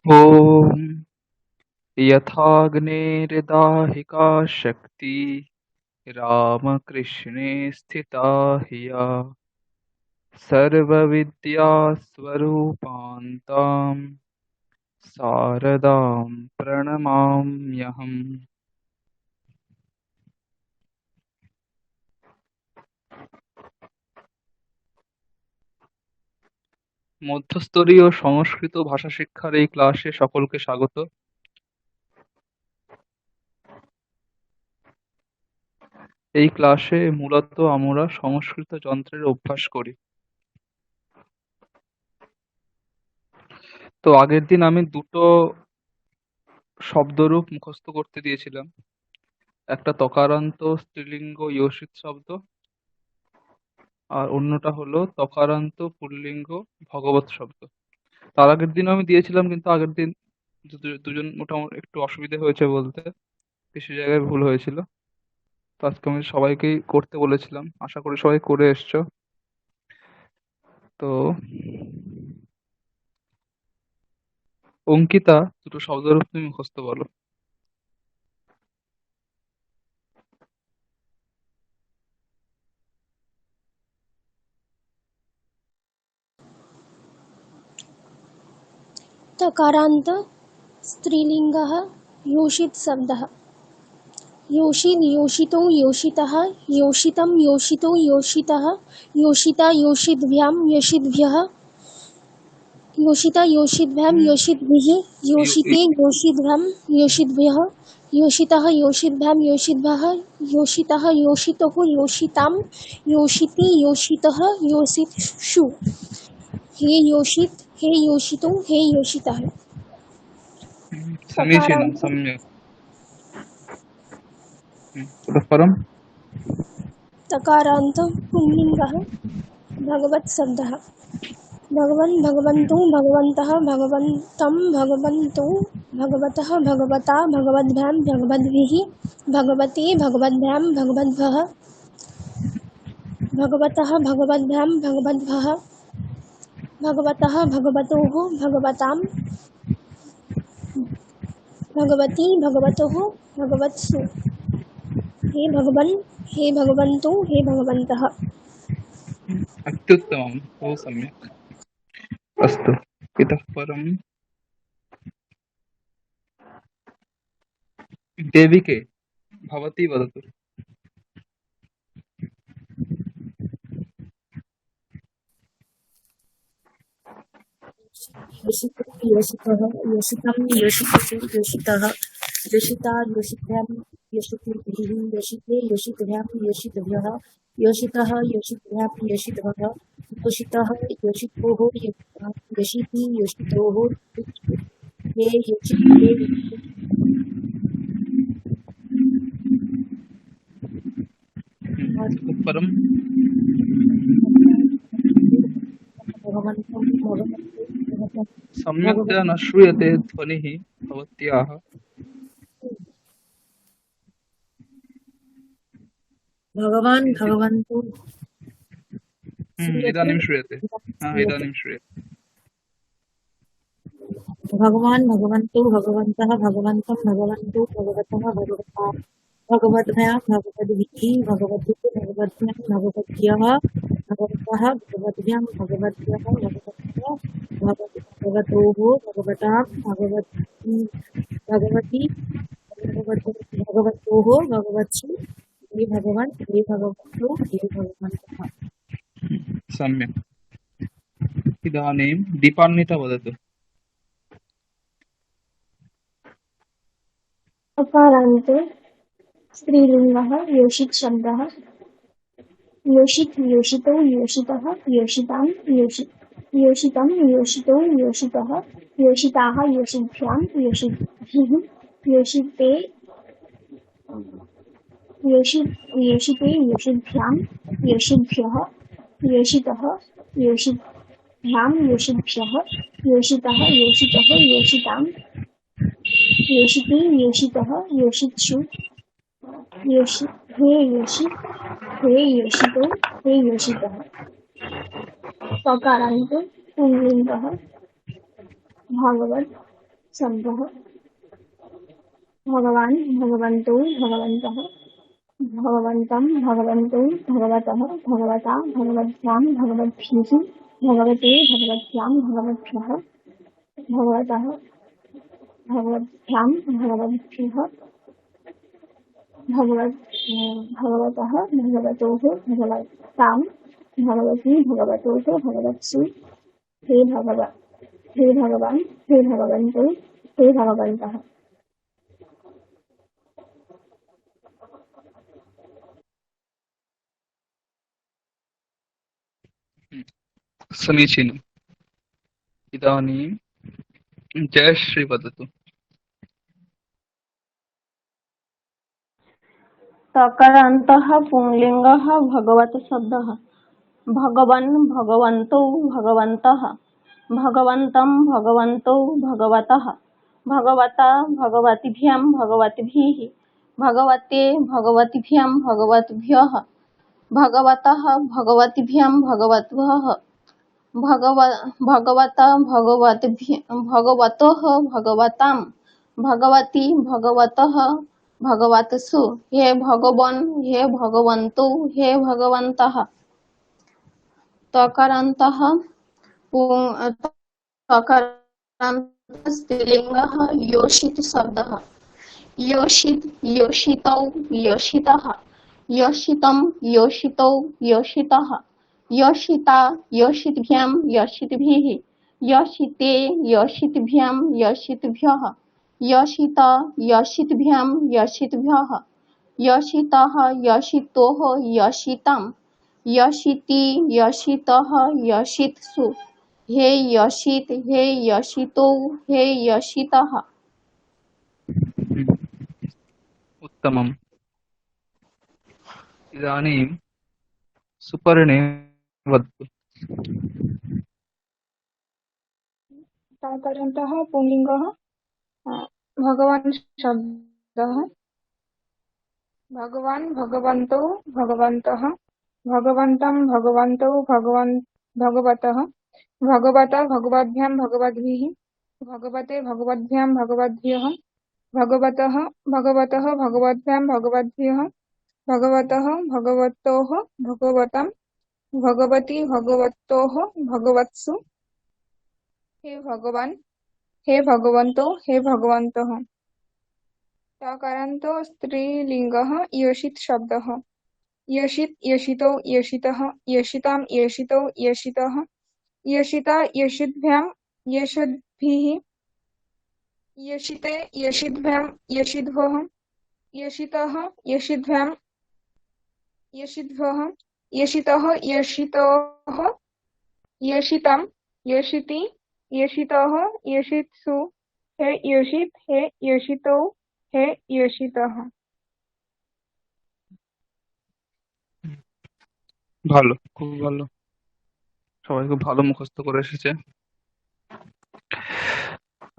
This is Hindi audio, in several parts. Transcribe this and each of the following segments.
ॐ यथाग्नेर्दाहिका शक्ति रामकृष्णे स्थिता हिया सर्वविद्यास्वरूपान्तां शारदां प्रणमाम्यहम्। মধ্যস্তরীয় সংস্কৃত ভাষা শিক্ষার এই ক্লাসে সকলকে স্বাগত। এই ক্লাসে মূলত আমরা সংস্কৃত যন্ত্রের অভ্যাস করি। তো আগের দিন আমি দুটো শব্দরূপ মুখস্থ করতে দিয়েছিলাম, একটা তকারান্ত স্ত্রীলিঙ্গ ইয়সিত শব্দ আর অন্যটা হলো তকারান্ত পুল্লিঙ্গ ভগবৎ শব্দ। তার আগের দিন আমি দিয়েছিলাম, কিন্তু আগের দিন দুজন মোটামুটি একটু অসুবিধা হয়েছে বলতে, কিছু জায়গায় ভুল হয়েছিল। তো আজকে আমি সবাইকেই করতে বলেছিলাম, আশা করি সবাই করে এসছো। তো অঙ্কিতা, দুটো শব্দরূপ তুমি মুখস্থ বলো। तकारान्त स्त्रीलिङ्गः योषित शब्दः। योषित् योषितो योषितः योषितं योषितो योषितः योषिता योषितभ्यां योषितभ्यः योषिता योषितभ्यां योषितभिः योषिते योषितभ्यां योषितभ्यः योषितः योषितभ्यां योषितभः योषितः योषितोः योषितां योषिते योषितः योषित्सु। हे योषित हे योषितो हे योषितः। समीचीनं, तकारान्त सम्यक्। ततः परं तकारान्त पुंलिङ्गः भगवत् शब्दः। भगवन् भगवन्तौ भगवन्तः भगवन्तं भगवन्तौ भगवतः भगवता भगवद्भ्यां भगवद्भिः भगवते भगवद्भ्यां भगवद्भः भगवतः भगवद्भ्यां भगवद्भः भगवतः भगवतोः भगवतां भगवती भगवतोः भगवत्सु। हे भगवन् हे भगवन्तौ हे भगवन्तः। अत्युत्तमं, बहु सम्यक्। अस्तु, इतः परं देविके भवती वदतु। योषितो योषितः योषितं योषितः योषितः योषिता योषितभ्यां योषितभिः योषिते योषितभ्यां योषितभ्यः योषितः योषितभ्यां योषितभः योषितः योषितोः योषिति योषितोः हे योषिते ततः परं भगवन्तं भगवन्तो सम्यक्तया न श्रूयते ध्वनिः भवत्याः। भगवान् भगवन्तो इदानीं श्रूयते। इदानीं श्रूयते। भगवान् भगवन्तो भगवन्तः भगवन्तं भगवन्तो भगवतः भगवता भगवद्भ्यां भगवद्भिः भगवद्भिः भगवद्भ्यां भगवद्भ्यः भगवतः भगवद्भ्यां भगवद्भ्यः भगवतोः भगवतां भगवती भगवतोः भगवत्सु। हे भगवन् हे भगवन्तो हे भगवन्तः। सम्यक्। इदानीं दीपान्विता वदतु। तकारान्त स्त्रीलिङ्गः योषित शब्दः। योषित योषितो योषितः योषितां योषितं योषितो योषितः योषिताः योषिभ्यां योषिद्भिः योषिते योषिते योषिभ्यां योषिभ्यः योषितः योषिभ्यां योषिभ्यः योषितः योषितः योषितां योषिते योषितः योषित्सु। हे योषित हे योषितो हे योषितः। तकारान्त पुंलिङ्गः भगवत् शब्दः भगवान् भगवन्तौ भगवन्तः भगवन्तं भगवन्तौ भगवतः भगवता भगवद्भ्यां भगवद्भिः भगवते भगवत्यां भगवद्भ्यः भगवतः भगवद्भ्यां भगवद्भ्यः भगवतः भगवतोः भगवतां भगवती भगवतोः भगवत्सु हे भगवान् हे भगवन्तौ हे भगवन्तः समीचीनम्। इदानीं जयश्री वदतु। तकारान्तः पुंलिङ्गः भगवत् शब्दः भगवन् भगवन्तौ भगवन्तः भगवन्तं भगवन्तौ भगवतः भगवता भगवतिभ्यां भगवद्भिः भगवते भगवतिभ्यां भगवद्भ्यः भगवतः भगवतिभ्यां भगवद्भ्यः भगवता भगवतोः भगवतां भगवती भगवतः भगवत्सु हे भगवन् हे भगवन्तौ हे भगवन्तः तकारान्तः तकारान्तः स्त्रीलिङ्गः योषित शब्दः योषित योषितौ योषितः योषितं योषितौ योषितः योषिता योषितभ्यां योषितभिः योषिते योषितभ्यां योषितभ्यः योषित योषितभ्यां योषितभ्यः योषितः योषितोः योषितां योषिति योषितः योषित्सु हे योषित हे योषितौ हे योषितः। उत्तमम्। इदानीं सुपर्णे वदतु। तकारन्तः पुंलिङ्गः भगवान् शब्दः भगवान् भगवन्तौ भगवन्तः भगवन्तं भगवन्तौ भगवतः भगवता भगवद्भ्यां भगवद्भिः भगवते भगवद्भ्यां भगवद्भ्यः भगवतः भगवद्भ्यां भगवद्भ्यः भगवतः भगवतोः भगवतां भगवती भगवतोः भगवत्सु हे भगवान् हे भगवन्तौ हे भगवन्तः तकारान्तो स्त्रीलिङ्गः योषित शब्दः योषित योषितौ योषितः योषितां योषितौ योषितः योषिता योषितभ्यां योषितभिः योषिते योषितभ्यां योषितभ्यः योषितः योषितभ्यां योषितभ्यः योषितः योषितोः योषितां योषिति योषितः योषित्सु हे योषित हे योषितौ हे योषितः। ভালো, খুব ভালো। সবাই খুব ভালো মুখস্থ করে এসেছে।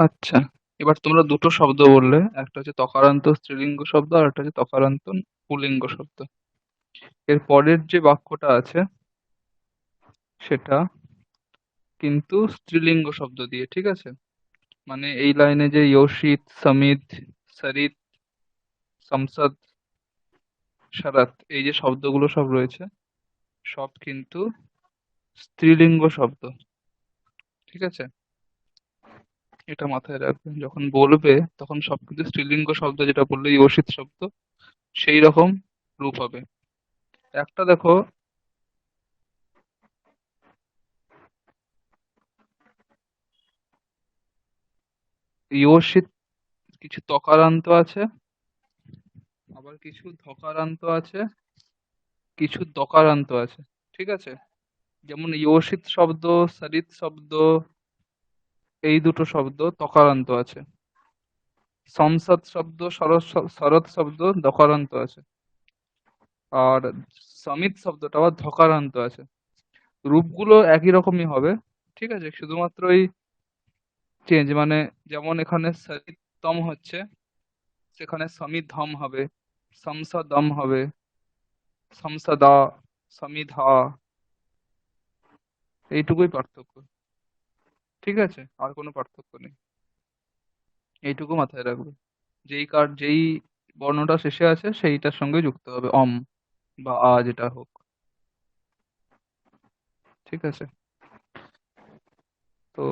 আচ্ছা, এবার তোমরা দুটো শব্দ বললে, একটা হচ্ছে তকারান্ত স্ত্রীলিঙ্গ শব্দ আর একটা হচ্ছে তকারান্ত পুল্লিঙ্গ শব্দ। এর পরের যে বাক্যটা আছে সেটা কিন্তু স্ত্রীলিঙ্গ শব্দ দিয়ে, ঠিক আছে? মানে এই লাইনে যে ইয়োশিত, সমিত, সরিত, সংসদ, শারাত এই যে শব্দগুলো সব রয়েছে সব কিন্তু স্ত্রীলিঙ্গ শব্দ, ঠিক আছে? এটা মাথায় রাখবে, যখন বলবে তখন সব কিন্তু স্ত্রীলিঙ্গ শব্দ, যেটা বললে ইয়োশিত শব্দ সেই রকম রূপ হবে। একটা দেখো, ইয়োশিত কিছু তকারান্ত আছে, আবার কিছু ধকারান্ত আছে, কিছু দকারান্ত আছে, ঠিক আছে? যেমন ইয়োশিত শব্দ, সরিত শব্দ এই দুটো শব্দ তকারান্ত আছে। সংসদ শব্দ, শরৎ শব্দ দকারান্ত আছে। আর সমিত শব্দটা আবার ধকারান্ত আছে। রূপগুলো একই রকমই হবে, ঠিক আছে? শুধুমাত্র এই চেঞ্জ, মানে যেমন এখানে সরিতম হচ্ছে সেখানে সমিধম হবে, সংসদম হবে, সংসদা, সমিধা, এইটুকুই পার্থক্য, ঠিক আছে? আর কোনো পার্থক্য নেই। এইটুকু মাথায় রাখবে। যেই বর্ণটা শেষে আছে সেইটার সঙ্গে যুক্ত হবে অম বা আ যেটা হোক। ঠিক আছে? তো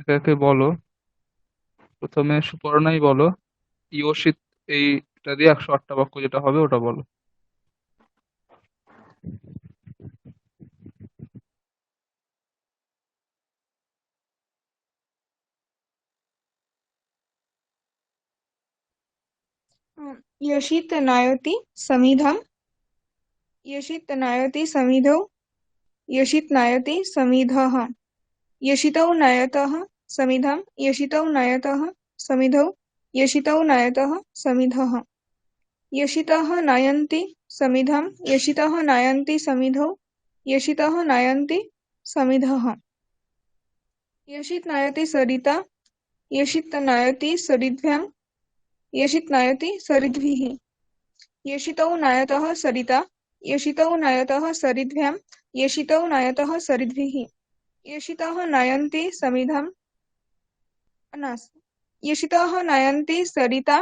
একে একে বলো। প্রথমে সুপর্ণাই বলো, ইয়োশিত এইটা দিয়ে 108টা বাক্য যেটা হবে ওটা বলো। यशित नायति समिधम, यशित नायति समिधौ, यशित नायति समिधः, यशितौ नयतः समिधं, यशितौ नयतः समिधौ, यशितौ नयतः समिधः, यशितः नयन्ति समिधं, यशितः नयन्ति समिधौ, यशितः नयन्ति समिधः, यशित नयति सरिता, यशित नयति सरिद्भ्यां, यशित नयति सरिद्भिः, यशितौ नयतः सरिता, यशितौ नयतः सरिद्भ्यां, यशितौ नयतः सरिद्भिः, यशितः नयन्ति समिधं, यशितः नयन्ति सरिता,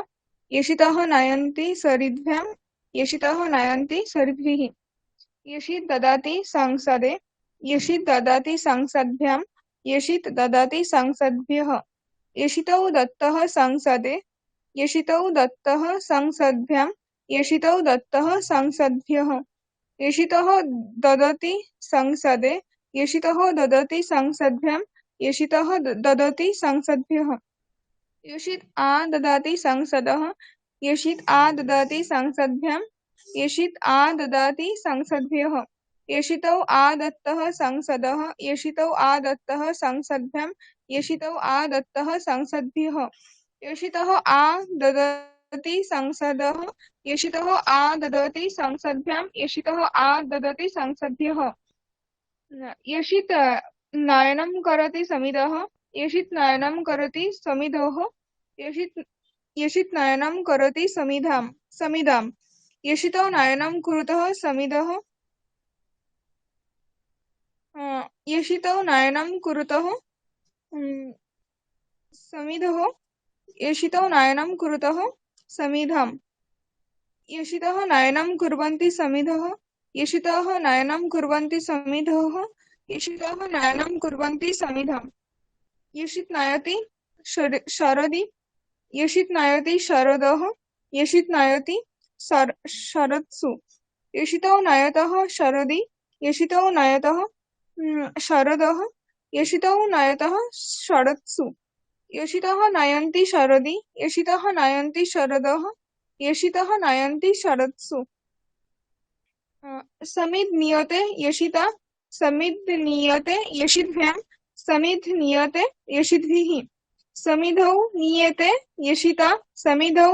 यशितः नयन्ति सरिद्भ्यां, यशितः नयन्ति सरिद्भिः, यशित ददाति संसदे, यशित ददाति संसद्भ्यां, यशित ददाति संसद्भ्यः, यशितौ दत्तः संसदे, यशितौ दत्तः संसद्भ्यां, यशितौ दत्तः संसद्भ्यः, यशितः ददति संसदे, यशितः ददति संसद्भ्यां, यशितः ददति संसद्भ्यः, यशित आ ददाति संसदः, यशित आ ददाति संसद्भ्यां, यशित आ ददाति संसद्भ्यः, यशितौ आ दत्तः संसदः, यशितौ आ दत्तः संसद्भ्यां, यशितौ आ दत्तः संसद्भ्यः, यशितः आ ददति संसदः, यशितः आ ददति संसद्भ्यां, यशितः आ ददति संसद्भ्यः, यशित नयनं करोति समिधः, यशित नयनं करोति समिधोः, यशित नयनं करोति समिधां, यशितौ नयनं कुरुतः समिधः, यशितौ नयनं कुरुतः समिधः, यशितौ नयनं कुरुतः समिधां, यशितः नयनं कुर्वन्ति समिधः, यशितः नयनं कुर्वन्ति समिधोः, यशितः नयनं कुर्वन्ति समिधां, यशित नयति शरदि, यशित नयति शरदः, यशित नयति शरत्सु, यशितौ नयतः शरदि, यशितौ नयतः शरदः, यशितौ नयतः शरत्सु, यशितः नयन्ति शरदि, यशितः नयन्ति शरदः, यशितः नयन्ति शरत्सु, समिद् नियते यशिता, समिद् नियते यशिद्भ्यां, समिद् नियते यशिद्भिः, समिधौ नियते यशिता, समिधौ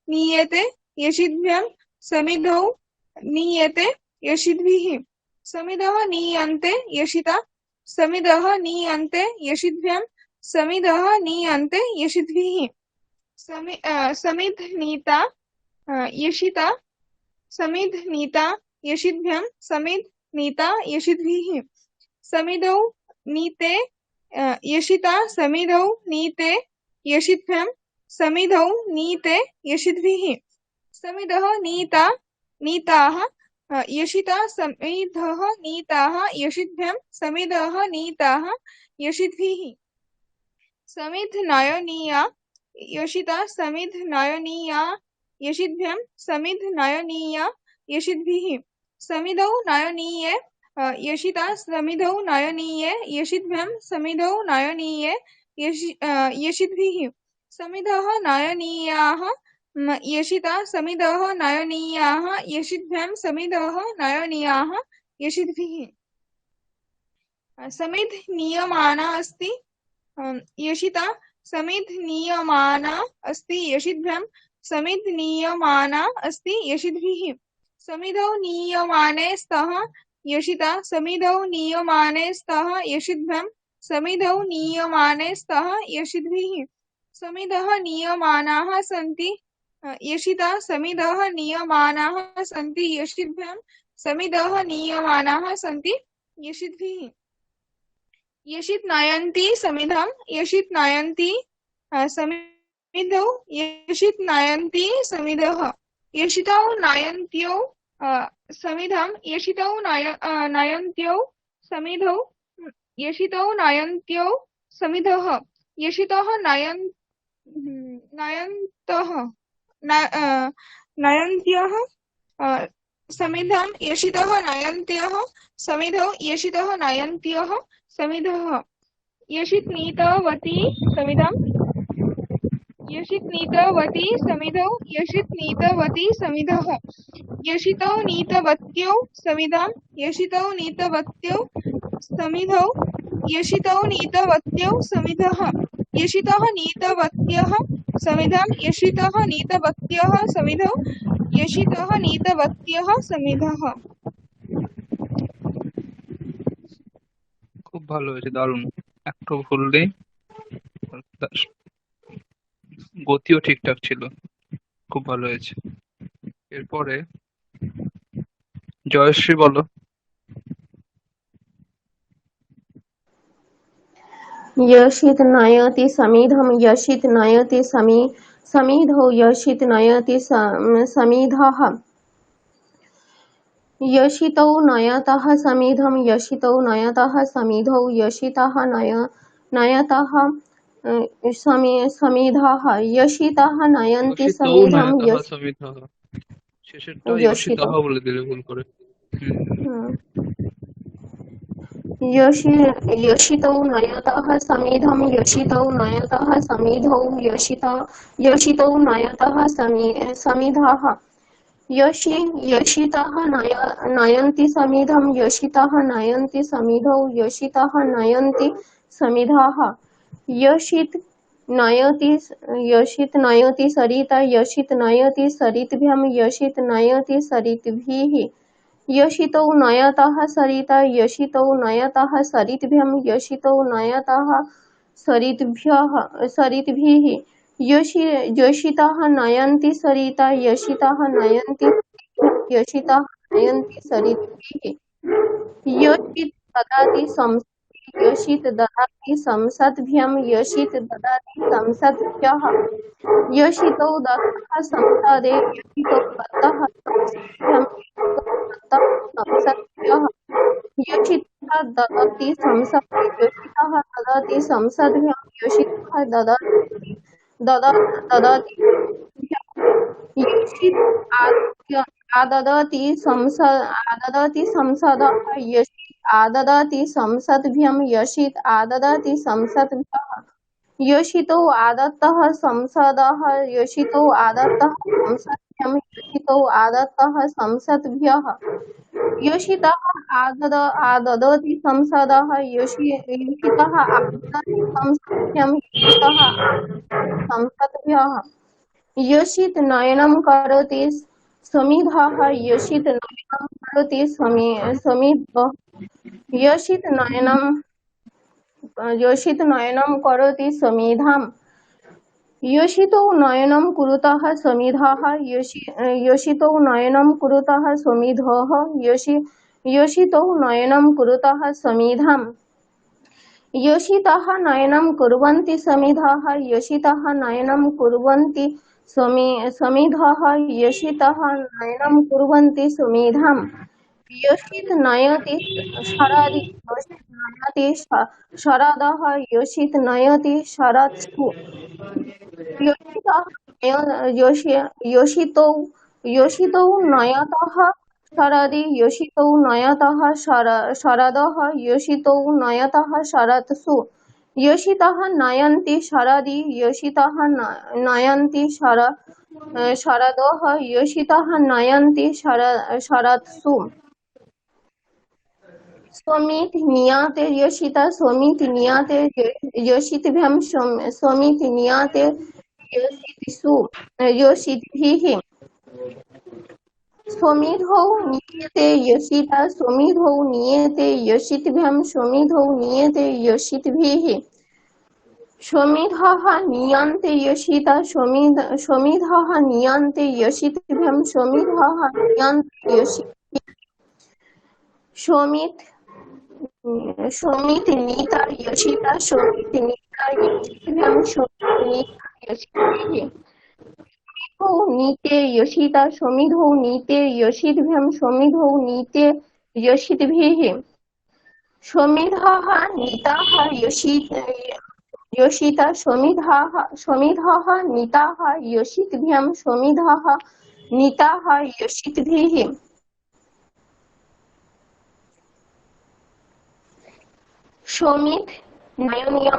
नियते यशिद्भ्यां, समिधौ नियते यशिद्भिः, समिधः नीयन्ते यशिता, समिधः नीयन्ते यशिद्भ्यां, समिधः नीयन्ते यशिद्भिः, समिद् नीता यशिता, समिद् नीता यशिद्भ्यां, समिद् नीता यशिद्भिः, समिधौ नीते यशिता, समिधौ नीते यशिद्भ्यां, समिधौ नीते यशिद्भिः, समिधः नीता नीताः यशिता, समिधः नीताः यशिद्भ्यां, समिधः नीताः यशिद्भिः, समिद् नयनीया यशिता, समिद् नयनीया यशिद्भ्यां, समिद् नयनीया यशिद्भिः, समिधौ नयनीये यशिता, समिधौ नयनीये यशिद्भ्यां, समिधौ नयनीये यशिद्भिः, समिधः नयनीयाः यशिता, समिधः नयनीयाः यशिद्भ्यां, समिधः नयनीयाः यशिद्भिः, समिद् नीयमाना अस्ति यशिता, समिद् नीयमाना अस्ति यशिद्भ्यां, समिद् नीयमाना अस्ति यशिद्भिः, समिधौ नीयमाने स्तः यशिता, समिधौ नीयमाने स्तः यशिद्भ्यां, समिधौ नीयमाने स्तः यशिद्भिः, समिधः नीयमानाः सन्ति यशिता, समिधः नीयमानाः सन्ति यशिद्भ्यां, समिधः नीयमानाः सन्ति यशिद्भिः, यशित नयन्ति समिधं यशित नयन्ति समिधौ यशित नयन्ति समिधः यशितौ नयन्त्यो समिधं यशितौ नयन्त्यो समिधौ यशितौ नयन्त्यो समिधः यशितः नयन्तः नयन्त्यः समिधं यशितः नयन्त्यः समिधौ यशितः नयन्त्यः समिधः यशित नीतवती समिधं यशित नीतवती समिधौ यशित नीतवती समिधः यशितौ नीतवत्यो समिधं यशितौ नीतवत्यो समिधौ यशितौ नीतवत्यो समिधः यशितः नीतवत्यः समिधं यशितः नीतवत्यः समिधौ यशितः नीतवत्यः समिधः। খুব ভালো হয়েছে, দারুণ। একটু ভুল নেই, গতিও ঠিকঠাক ছিল, খুব ভালো হয়েছে। এরপরে জয়শ্রী বলো। यशित नयति समिधं यशित नयति समिधौ यशित नयति समिधः यशितौ नयतः समिधं यशितौ नयतः समिधौ यशितः नयतः समिधः यशितः नयन्ति यशितौ समिधं নয়তः সমিধः, শেষেরটা यशितौ ইয়সিতः বলে দিলে ভুল করে। यशितौ नयतः समिधं यशितौ नयतः समिधौ यशितौ नयतः समिधः यशितः नयन्ति समिधं यशितः नयन्ति समिधौ यशितः नयन्ति समिधः यशित नयति सरिता यशित नयति सरितभ्यां यशित नयति सरितभिः यशितौ नयतः सरिता यशितौ नयतः सरितभ्यां यशितौ नयतः सरितभिः यशितः नयन्ति सरिता यशितः नयन्ति यशितः नयन्ति सरितभिः यशित ददाति यशित ददाति संसद्भ्यां यशित ददाति संसद्भ्यः यशितौ दत्तः संसदे यशितौ दत्तः संसद्भ्यां संसद्भ्यः यशितः ददाति संसदे यशितः ददाति संसद्भ्यां यशितः ददाति यशित आददति संसदः यशित आददति संसद्भ्यां यशित आददति संसद्भ्यः यशितौ आदत्तः संसदः यशितौ आदत्तः संसद्भ्यां यशितौ आदत्तः संसद्भ्यः यशितः आददति संसदः यशितः आददति संसद्भ्यां यशितः संसद्भ्यः यशित नयनं करोति समिधः यशित नयनं करोति समिधः यशित नयनं करोति समिधाम् यशितौ नयनं कुरुतः समिधः यशितौ नयनं कुरुतः समिधः यशितौ नयनं कुरुतः समिधाम् यशितः नयनं कुर्वन्ति समिधः यशितः नयनं कुर्वन्ति समिधः यशितः नयनं कुर्वन्ति समिधाम् यशित नयति शरदि यशित नयति शरदः यशित नयति शरत्सु यशितौ नयतः शरदि यशितौ नयतः शरदः यशितौ नयतः शरत्सु यशितः नयन्ति शरदि यशितः नयन्ति शरदः यशितः नयन्ति शरत्सु स्वमित नियाते यशिता स्वमित नियाते यशितभ्यां स्वमित नियाते यशितिषु यशितिभिः स्वमिधौ नियते यशिता स्वमिधौ नियते यशितभ्यां स्वमिधौ नियते यशितभिः स्वमिधः नियन्ते यशिता स्वमिधः नियन्ते यशितभ्यां स्वमिधः नियन्ते यशितभिः स्वमित সমিত নীতা योषिता সমিত নীতা योषितभ्यां সমিত নীতা योषितभिः समिधौ नीते योषिता समिधौ नीते योषितभ्यां समिधौ नीते योषितभिः समिधः नीताः योषिता समिधः नीताः योषितभ्यां समिधः नीताः योषितभिः समित नयनिया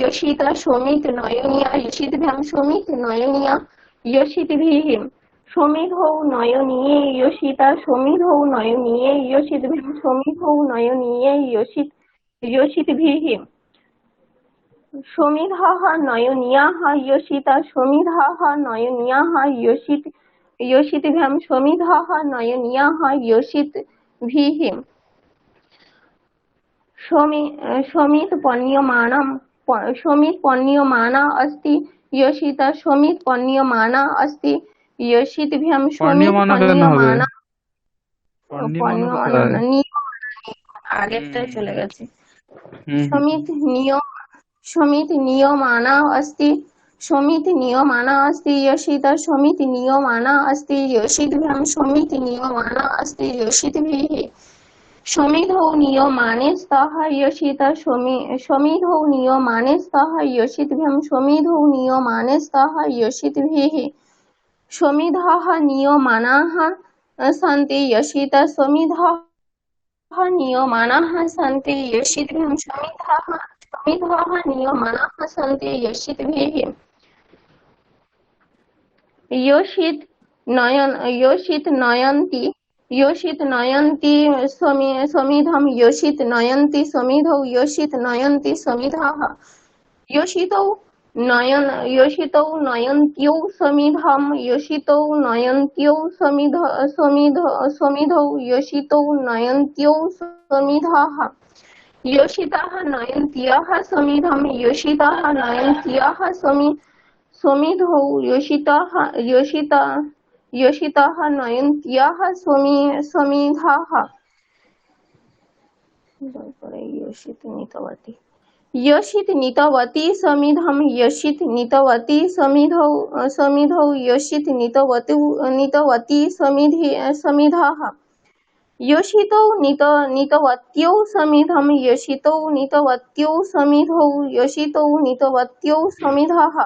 योषिता समित नयनिया योषितभ्यां समित नयनिया योषितभिः समिधौ नयनीये योषिता समिधौ नयनीये योषितभ्यां समिधौ नयनीये योषितभिः समिधः नयनीयाः योषिता समिधः नयनीयाः योषितभ्यां समिधः नयनीयाः योषितभिः समित पण्यमाना अस्ति योषिता समित पण्यमाना अस्ति योषितभ्यां समित পানীয়মানা কেন হবে? পানীয়মানা पण्यमाना কোথায়? আগেরটাই চলে গেছে হুম समित नियमाना अस्ति समित नियमाना अस्ति योषिता समित नियमाना अस्ति योषितभ्यां समित नियमाना अस्ति योषितभिः समिधौ नियमाने स्तः योषिता समिधौ नियमाने स्तः योषितभ्यां समिधौ नियमाने स्तः योषितभिः समिधः नियमानाः सन्ति योषिता समिधः नियमानाः सन्ति योषितभ्यां समिधः नियमानाः सन्ति योषितभिः योषित नयन्ति समिधं योषित नयन्ति समिधौ योषित नयन्ति समिधः योषितौ नयन्त्यो समिधं योषितौ नयन्त्यो समिधौ योषितौ नयन्त्यो समिधः योषिताः नयन्त्यः समिधं योषिताः नयन्त्यः समिधौ योषिताः नयन्त्यः समिधः योषित नीतवती समिधं योषित नीतवती समिधौ योषित नीतवती समिधः योषितौ नीतवत्यौ समिधं योषितौ नीतवत्यौ समिधौ योषितौ नीतवत्यौ समिधः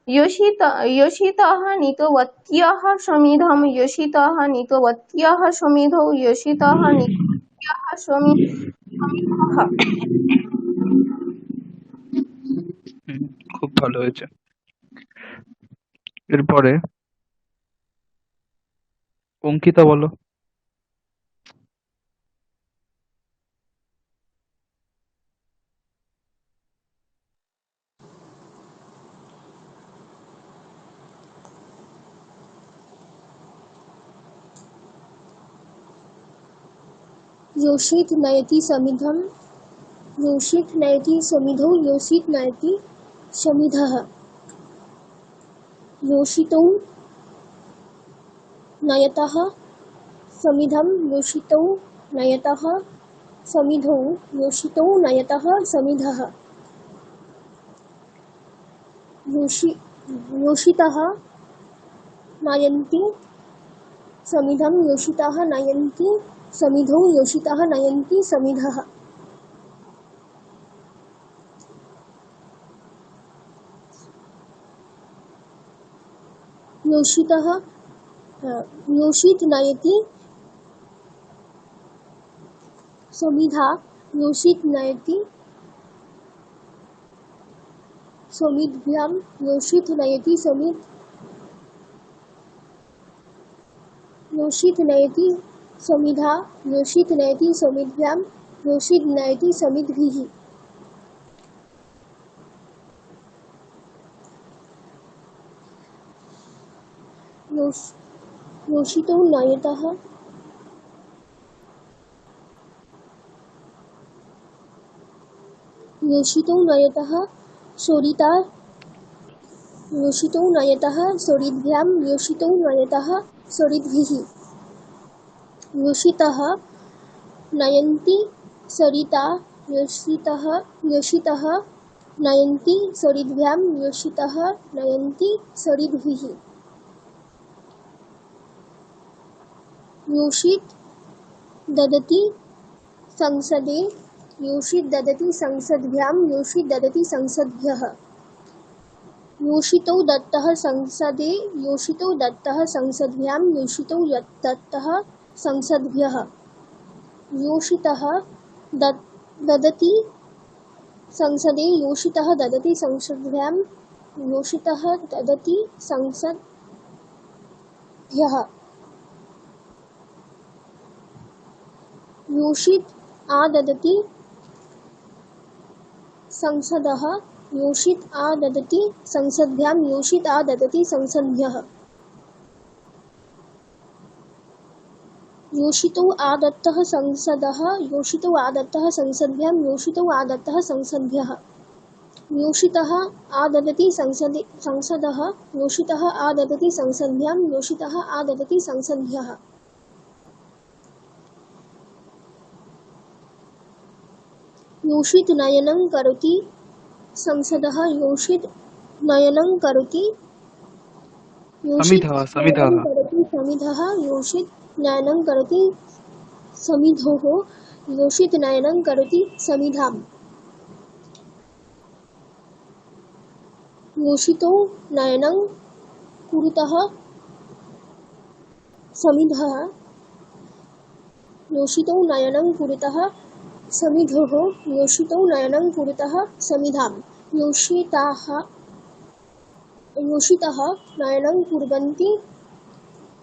योषितः नीतवत्यः समिधं योषितः नीतवत्यः समिधौ योषितः नीतवत्यः समिधः খুব ভালো হয়েছে। এরপরে অঙ্কিতা বলো। योषित नयति समिधं योषित नयति समिधौ योषित नयति समिधः योषितौ नयतः समिधं योषितौ नयतः समिधौ योषितौ नयतः समिधः योषितः नयन्ति समिधं योषितः नयन्ति समिधौ योषितः नयन्ति समिधः योषितः योषित नयति समिधा योषित नयति समिद्भ्यां योषित नयति समित योषित नयति समिधा योषित नयति समिद्भ्यां योषित नयति समिद्भिः योषितौ नयतः योषितौ नयतः सोरिता योषितौ नयतः सोरिद्भ्यां योषितौ नयतः सोरिद्भिः योषितः नयन्ति सरिता योषितः योषितः नयन्ति सरिद्भ्यां योषितः नयन्ति सरिद्भिः योषित ददति संसदे योषित ददति संसद्भ्यां योषित ददति संसद्भ्यः योषितो दत्तः संसदे योषितो दत्तः संसद्भ्यां योषितो दत्तः संसद्भ्यः योषितः ददति संसदे योषितः ददति संसद्भ्यां योषितः ददति संसद्भ्यः योषित आददति संसदः योषित आददति संसद्भ्यां योषित आददति संसद्भ्यः योषितो आदत्तः संसदः योषितो आदत्तः संसद्भ्यां योषितो आदत्तः संसद्भ्यः योषितः आददति संसदः योषितः आददति संसद्भ्यां योषितः आददति संसद्भ्यः योषित नयनं करोति संसदः योषित नयनं करोति योषित समिधः नयनं समिधः करोति समिधः योषित नयनं करोति समिधोः योषित नयनं करोति समिधाम् योषितो नयनं कुरुतः समिधः योषितो नयनं कुरुतः समिधोः योषितो नयनं कुरुतः समिधाम् योषितः नयनं कुर्वन्ति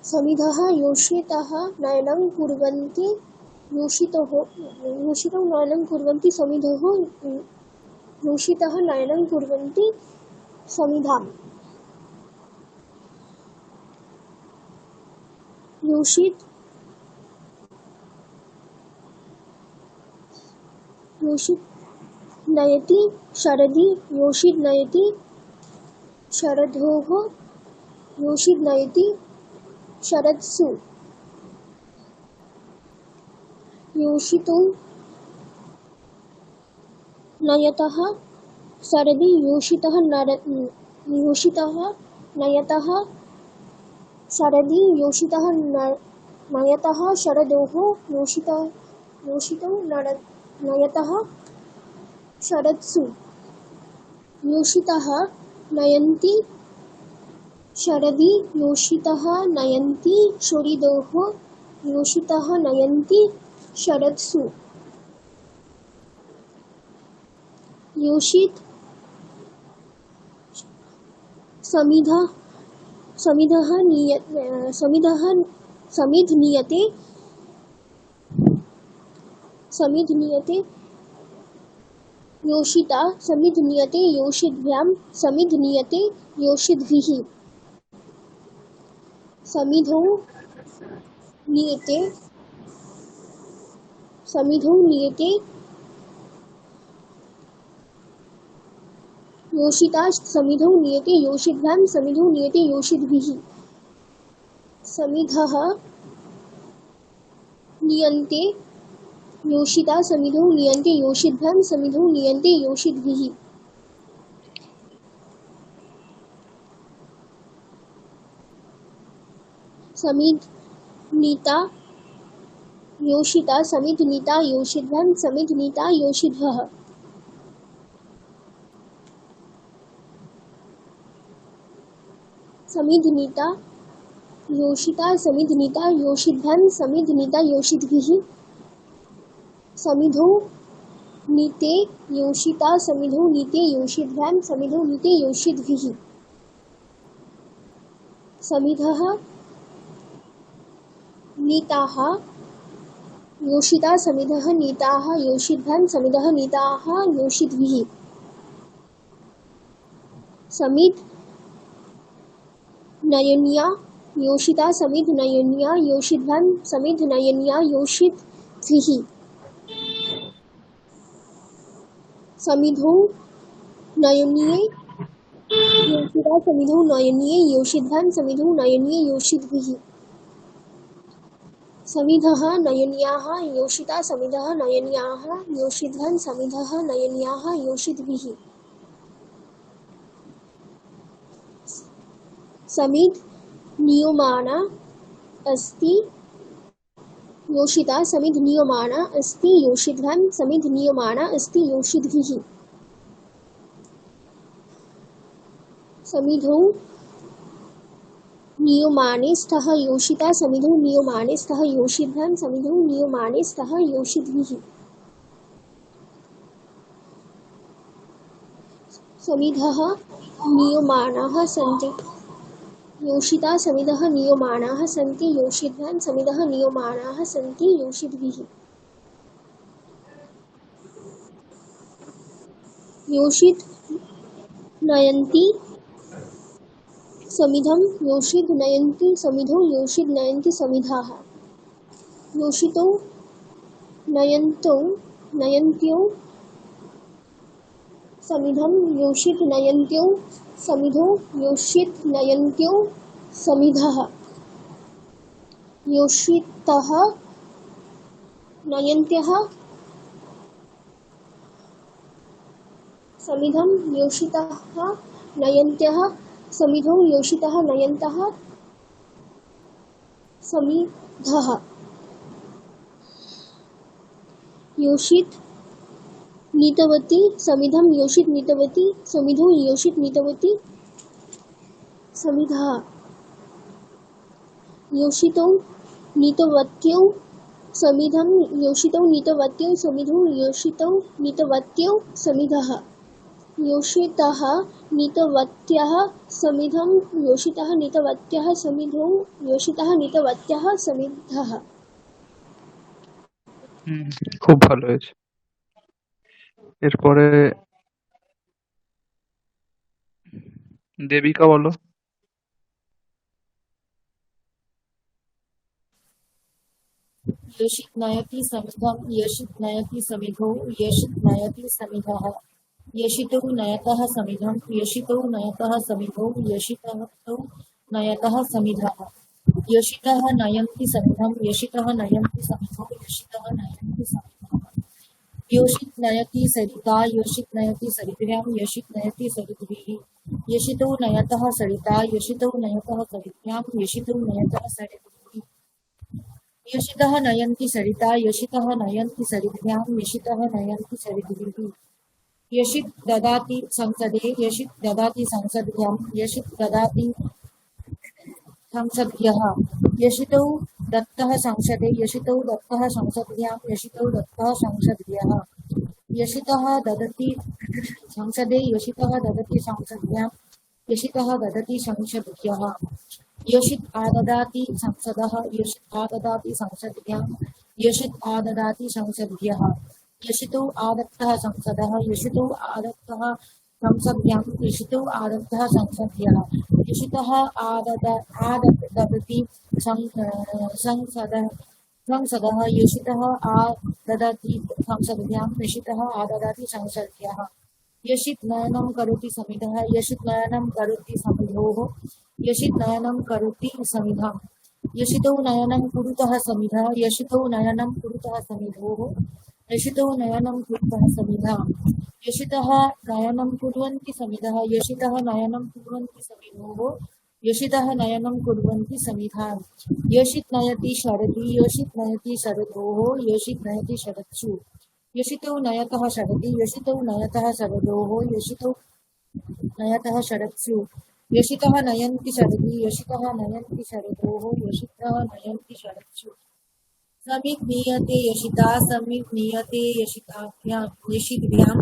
समिधः योषितः नयनं कुर्वन्ति योषितो नयनं कुर्वन्ति समिधोः योषितः नयनं कुर्वन्ति समिधाम् योषित नयति शरदि योषित नयति शरदोः योषित नयति शरत्सु योषितो नयतः शरदि योषितः नयतः शरदि योषितः नयतः शरदोः योषितो नयतः शरत्सु योषितः नयन्ति शरदि योषितः नयन्ति शरदोः योषितः नयन्ति शरत्सु योषित समिधः समिध नियते योषिता समिध नियते योषितभ्यां समिध नियते योषितभिः समिधौ नियते योषिता समिधौ नियते योषितभ्यां समिधौ नियते योषितभिः समिधः नियन्ते योषिता समिधौ नियन्ते योषितभ्यां समिधौ नियन्ते योषितभिः समिध नीता योषिता समिध नीता योषितभ्यां समिध नीता योषितभः समिध नीता योषिता समिध नीता योषितभ्यां समिध नीता योषितभिः समिधौ नीते योषिता समिधौ नीते योषितभ्यां समिधौ नीते योषितभिः समिधः नीताः योषिता समिधः नीताः योषितभ्यां समिधः नीताः योषितभिः समिध नयनिया योषिता समिध नयनिया योषितभ्यां समिध नयनिया योषितभिः समिधौ नयनीये योषिता समिधौ नयनीये योषितभ्यां समिधौ नयनीये योषितभिः समिधः नयन्याः योषिता समिधः नयन्याः योषिध्वन् समिधः नयन्याः योषिद्भिः समिध नियमाना अस्ति योषिता समिध नियमाना अस्ति योषिध्वन् समिध नियमाना अस्ति योषिद्भिः समिधौ नियमाने स्तः योषिता समिधौ नियमाने स्तः योषिध्वन् समिधौ नियमाने स्तः योषिद्भिः समिधः नियमानाः सन्ति योषिता समिधः नियमानाः सन्ति योषिध्वन् समिधः नियमानाः सन्ति योषिद्भिः योषित् नयन्ति समिधं योषित् नयन्ति समिधौ योषित् नयन्ति समिधाः योषितौ नयन्तौ नयन्त्यो समिधं योषित् नयन्त्यो समिधौ योषित् नयन्त्यो समिधः योषितः नयन्त्यः समिधं योषितः नयन्त्यः समिधौ योषितः नयन्तः समिधः योषित् नीतवती समिधं योषित् नीतवती समिधौ योषित् नीतवती समिधः योषितौ नीतवत्यौ समिधं योषितौ नीतवत्यौ समिधौ योषितौ नीतवत्यौ समिधः योषितः नीतवत्यः समिधं योषितः नीतवत्यः समिधौ योषितः नीतवत्यः समिधः খুব ভালো হয়েছে। এরপরে দেবিকা বলো। यशित् नयति समिधं यशित् नयति समिधौ यशित् नयति समिधः यशितौ नयतः समिधं यशितौ नयतः समिधौ यशितौ नयतः समिधः यशितः नयन्ति समिधं यशितः नयन्ति समिधौ यशितः नयन्ति समिधः योषित् नयति सरिता योषित् नयति सरित्र्यां यशित् नयति सरिद्भिः यशितौ नयतः सरिता यशितौ नयतः सरित्र्यां यशितौ नयतः सरिद्भिः यशितः नयन्ति सरिता यशितः नयन्ति सरिद्भ्यां यशितः नयन्ति सरिद्भिः यशित् ददाति संसदे यशित् ददाति संसद्भ्यां यशित् ददाति संसद्भ्यः यशितौ दत्तः संसदे यशितौ दत्तः संसद्भ्यां यशितौ दत्तः संसद्भ्यः यशितः ददति संसदे यशितः ददति संसद्भ्यां यशितः ददति संसद्भ्यः यशित् आददाति संसदः यशित् आददाति संसद्भ्यां यशित् आददाति संसद्भ्यः यशितौ आदत्तः संसदः यशितौ आदत्तः संसद्भ्यां यशितौ आदत्तः संसद्भ्यः यशितः आददति संसदः यशितः आददति संसद्भ्यां यशितः आददाति संसद्भ्यः यशित् नयनं करोति समिधः यशित् नयनं करोति समिधोः यशित् नयनं करोति समिधम् यशितौ नयनं कुरुतः समिधः यशितौ नयनं कुरुतः समिधोः यशितौ नयनं कुरुतः समिधः यशितः नयनं कुर्वन्ति समिधः यशितः नयनं कुर्वन्ति समिधोः यशितः नयनं कुर्वन्ति समिधाम् यशित् नयति शरदि यशित् नयति शरदोः यशित् नयति शरत्सु यशितौ नयतः शरदि यशितौ नयतः शरदोः यशितौ नयतः शरत्सु यशितः नयन्ति शरदि यशितः नयन्ति शरदोः यशितः नयन्ति शरत्सु समित् नीयते यशिता समित् नीयते यशिताभ्यां यशिद्भ्यां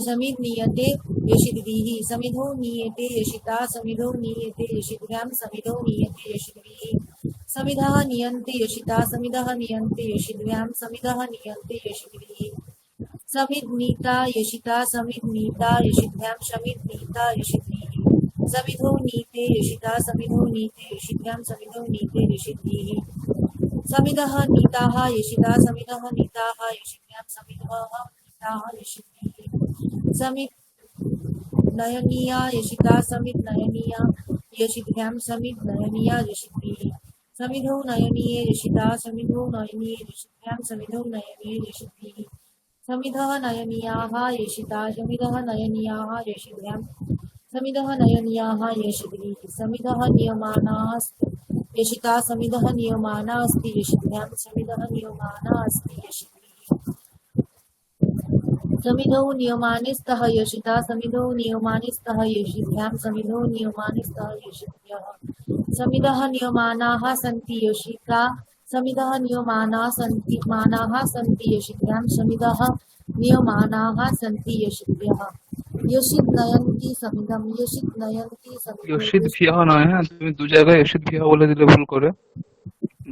समित् नीयते यशिद्भिः समिधौ नीयते यशिता समिधौ नीयते यशिद्भ्यां समिधौ नीयते यशिद्भिः समिधः नीयन्ते यशिता समिधः नीयन्ते यशिद्भ्यां समिधः नीयन्ते यशिद्भिः समित् नीता यशिता समित् नीता यशिद्भ्यां समित् नीता यशिद्भिः समिधौ नीते यशिता समिधौ नीते यशिद्भ्यां समिधौ नीते यशिद्भिः समिधः नीताः यशिता समिधः नीताः यशिद्भ्यां समिधः नीताः यशिद्भिः समित् नयनीया यशिता समित् नयनीया यशिद्भ्यां समित् नयनीया यशिद्भिः समिधौ नयनीये यशिता समिधौ नयनीये यशिभ्यां समिधौ नयनीये यशिभिः समिधः नयनीयाः यशिता समिधः नयनीयाः यशिभ्यां समिधः नयनीयाः यशिभिः समिधः नियमानाः यशिता समिधः नियमाना अस्ति यशिभ्यां समिधः नियमाना अस्ति यशिभिः समिधौ नियमानि स्तः यशिता समिधौ नियमानि स्तः यशिभ्यां समिधौ नियमानि स्तः यशिभ्यः समिधः नियमानाः सन्ति यशिता समिधः मानाः सन्ति यशिभ्यां समिधः नियमानाः सन्ति यशिभ्यः यशित् नयन्ति समिधं यशित् नयन्ति समिधौ यशित ভিহ নয়, হ্যাঁ তুমি দু জায়গায় यशित ভিহ বলে দিলে ভুল করে,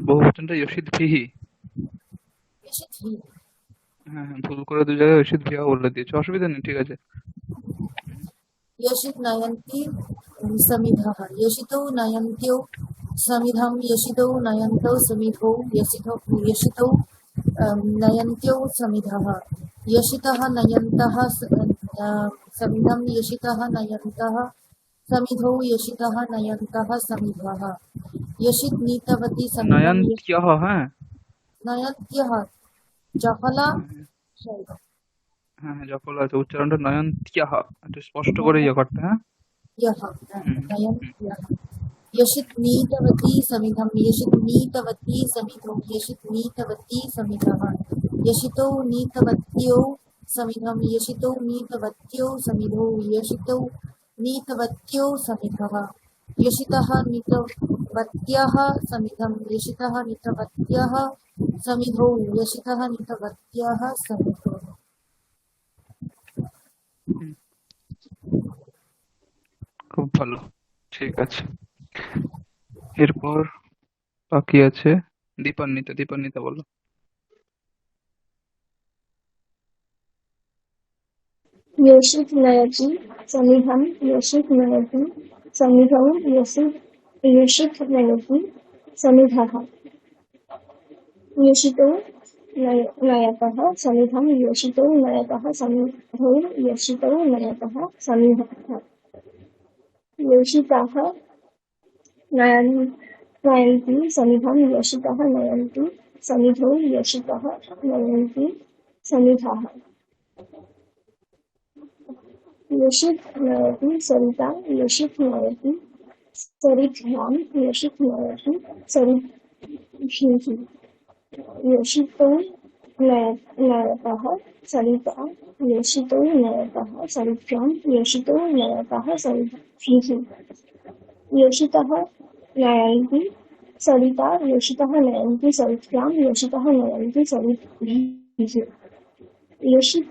বহুবচনটা यशित ভিহি। यशित् हि হ্যাঁ হ্যাঁ, ভুল করে দু জায়গায় यशित ভিহ বলে দিয়েছো, অসুবিধা নেই, ঠিক আছে। यशित् नयन्ति समिधः यशितौ नयन्त्यौ समिधं यशितौ नयन्तौ समिधौ यशितौ नयन्त्यौ समिधः यशितः नयन्तः समिधं यशितः नयन्तः समिधौ यशितः नयन्तः समिधः यशित् नीतवती समिधं নয়ন্ত্যহ, হ্যাঁ नयन्त्यः जफला হ্যাঁ হ্যাঁ, যখন আছে উচ্চারণটা নয়ন্ত্যহ, একটু স্পষ্ট করে ইয়ে করতে, হ্যাঁ। यः হুম, नयन्त्यः यशित् नीतवती समिधं यशित् नीतवती समिधौ यशित् नीतवती समिधः यशितौ नीतवत्यौ समिधं यशितौ नीतवत्यौ समिधौ यशितौ नीतवत्यौ समिधः यशितः नीतवत्यः समिधं यशितः नीतवत्यः समिधौ यशितः नीतवत्यः समिधौ খুব ভালো, ঠিক আছে। এরপর বাকি আছে দীপান্বিতা। দীপান্বিতা বলো। योषित नयति समिधं योषित नयति समिधौ योषित नयति समिधः योषितो नयतः समिधं योषितो नयतः समिधौ योषितो नयतः समिधः योषितः नयन्ति समिधं योषितः नयन्ति समिधौ योषितः नयन्ति समिधः योषित नयति सरिता योषित नयति सरिभ्यां योषित नयति सरिभिः योषितो नयतः सरिता योषितो नयतः सरिभ्यां योषितो नयतः सरिभिः योषितः नयन्ति सरिता योषितः नयन्ति सरिभ्यां योषितः नयन्ति सरिभिः योषित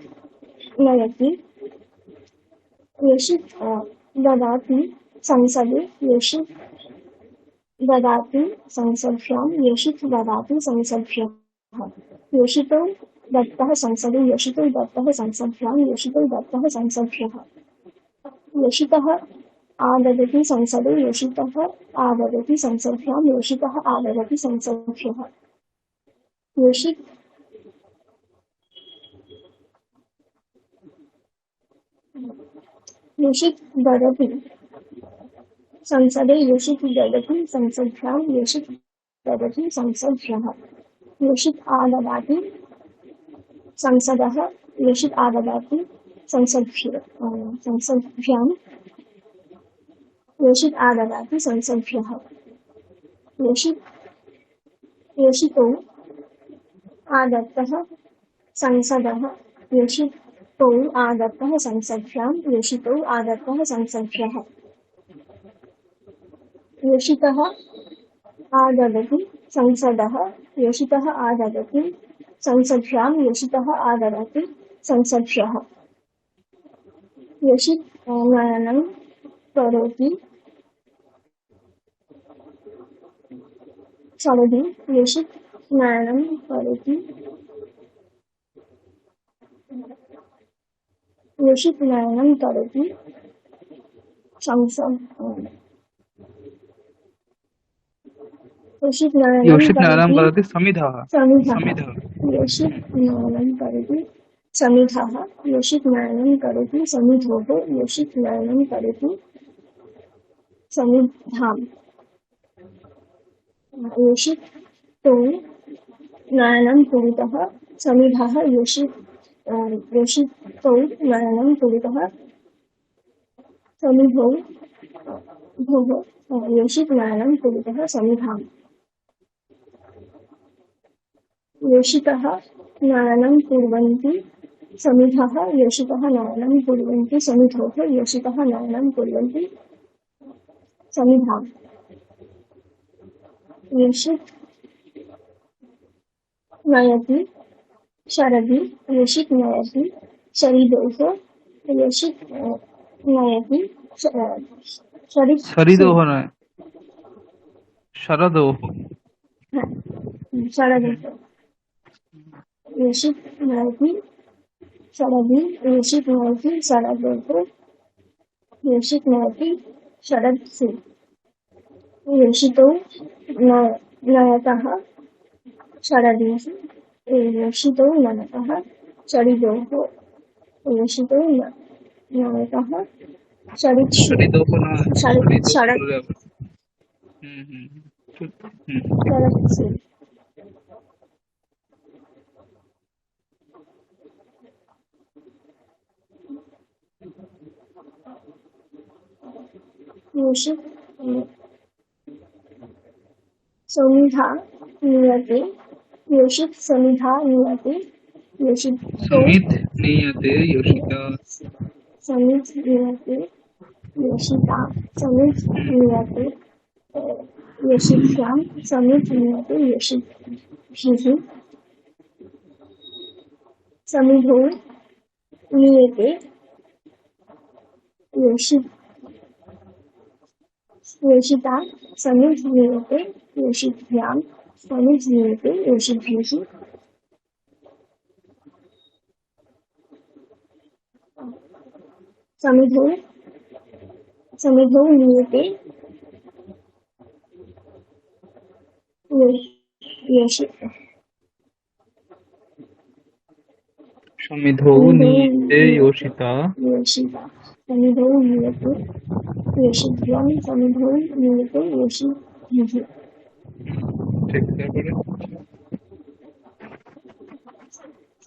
नयति योषित ददाति संसदे योषित ददाति संसद्भ्यां योषित ददाति संसद्भ्यः योषितो दत्तः संसदे योषितो दत्तः संसद्भ्यां योषितो दत्तः संसद्भ्यः योषितः आददति संसदे योषितः आददति संसद्भ्यां योषितः आददति संसद्भ्यः योषित योषित ददति संसदे योषित ददति संसद्भ्यां योषित ददति संसद्भ्यः योषित आददाति संसदः योषित आददाति संसद्भ्यां योषित आददाति संसद्भ्यः योषितो आदत्तः संसदः योषितो आदत्तः संसद्भ्यां योषितो आदत्तः संसद्भ्यः योषितः आददति संसदः योषितः आददति संसद्भ्यां योषितः आददति संसद्भ्यः योषित नयनं करोति समिधि योषित नयनं करोति योषित नयनं करोति संसद योषित योषित नयनं नयनं करोति समिधः। समिधः समिधः, योषित नयनं करोति समिधः योषित नयनं करोति समिधोः योषित नयनं करोति समिधाम् योषितौ नयनं कुरुतः समिधः योषितौ नयनं कुरुतः समिधौ भोः योषितनयनं कुरुतः समिधाम् योषितः नयनं कुर्वन्ति समिधः योषितः नयनं कुर्वन्ति समिधोः योषितः नयनं कुर्वन्ति समिधाम् योषित् नयति शरदि योषित् नयति शरीदोः योषित् नयति शरीद शरीदोह नय शरदोह शरदोः योषित् नयति शरदि योषित् नयति शरदोः योषित् नयति शरत्सु योषितौ नयतः शरदिषु योषितौ नयतः शरीदोः योषितौ नयतः शरत्सु शरीदोह ना शरीदोह शरत् बोले अब। ठीक। शरत्सु योषित् समिधा नियते योषित् समिधा नियते योषितौ समित नियते योषिता समित् नियते योषिता समित् नियते योषिभ्यां समित् नियते योषिभिः समिधौ नियते योषिता समित् नियते योषिभ्यां समित् नियते योषिभिः समिधौ नियते योषि समिधौ नीते योषिता योषिता समिधौ नियते योषिभ्यां समिधौ नियते योषिभिः ठीक है बोले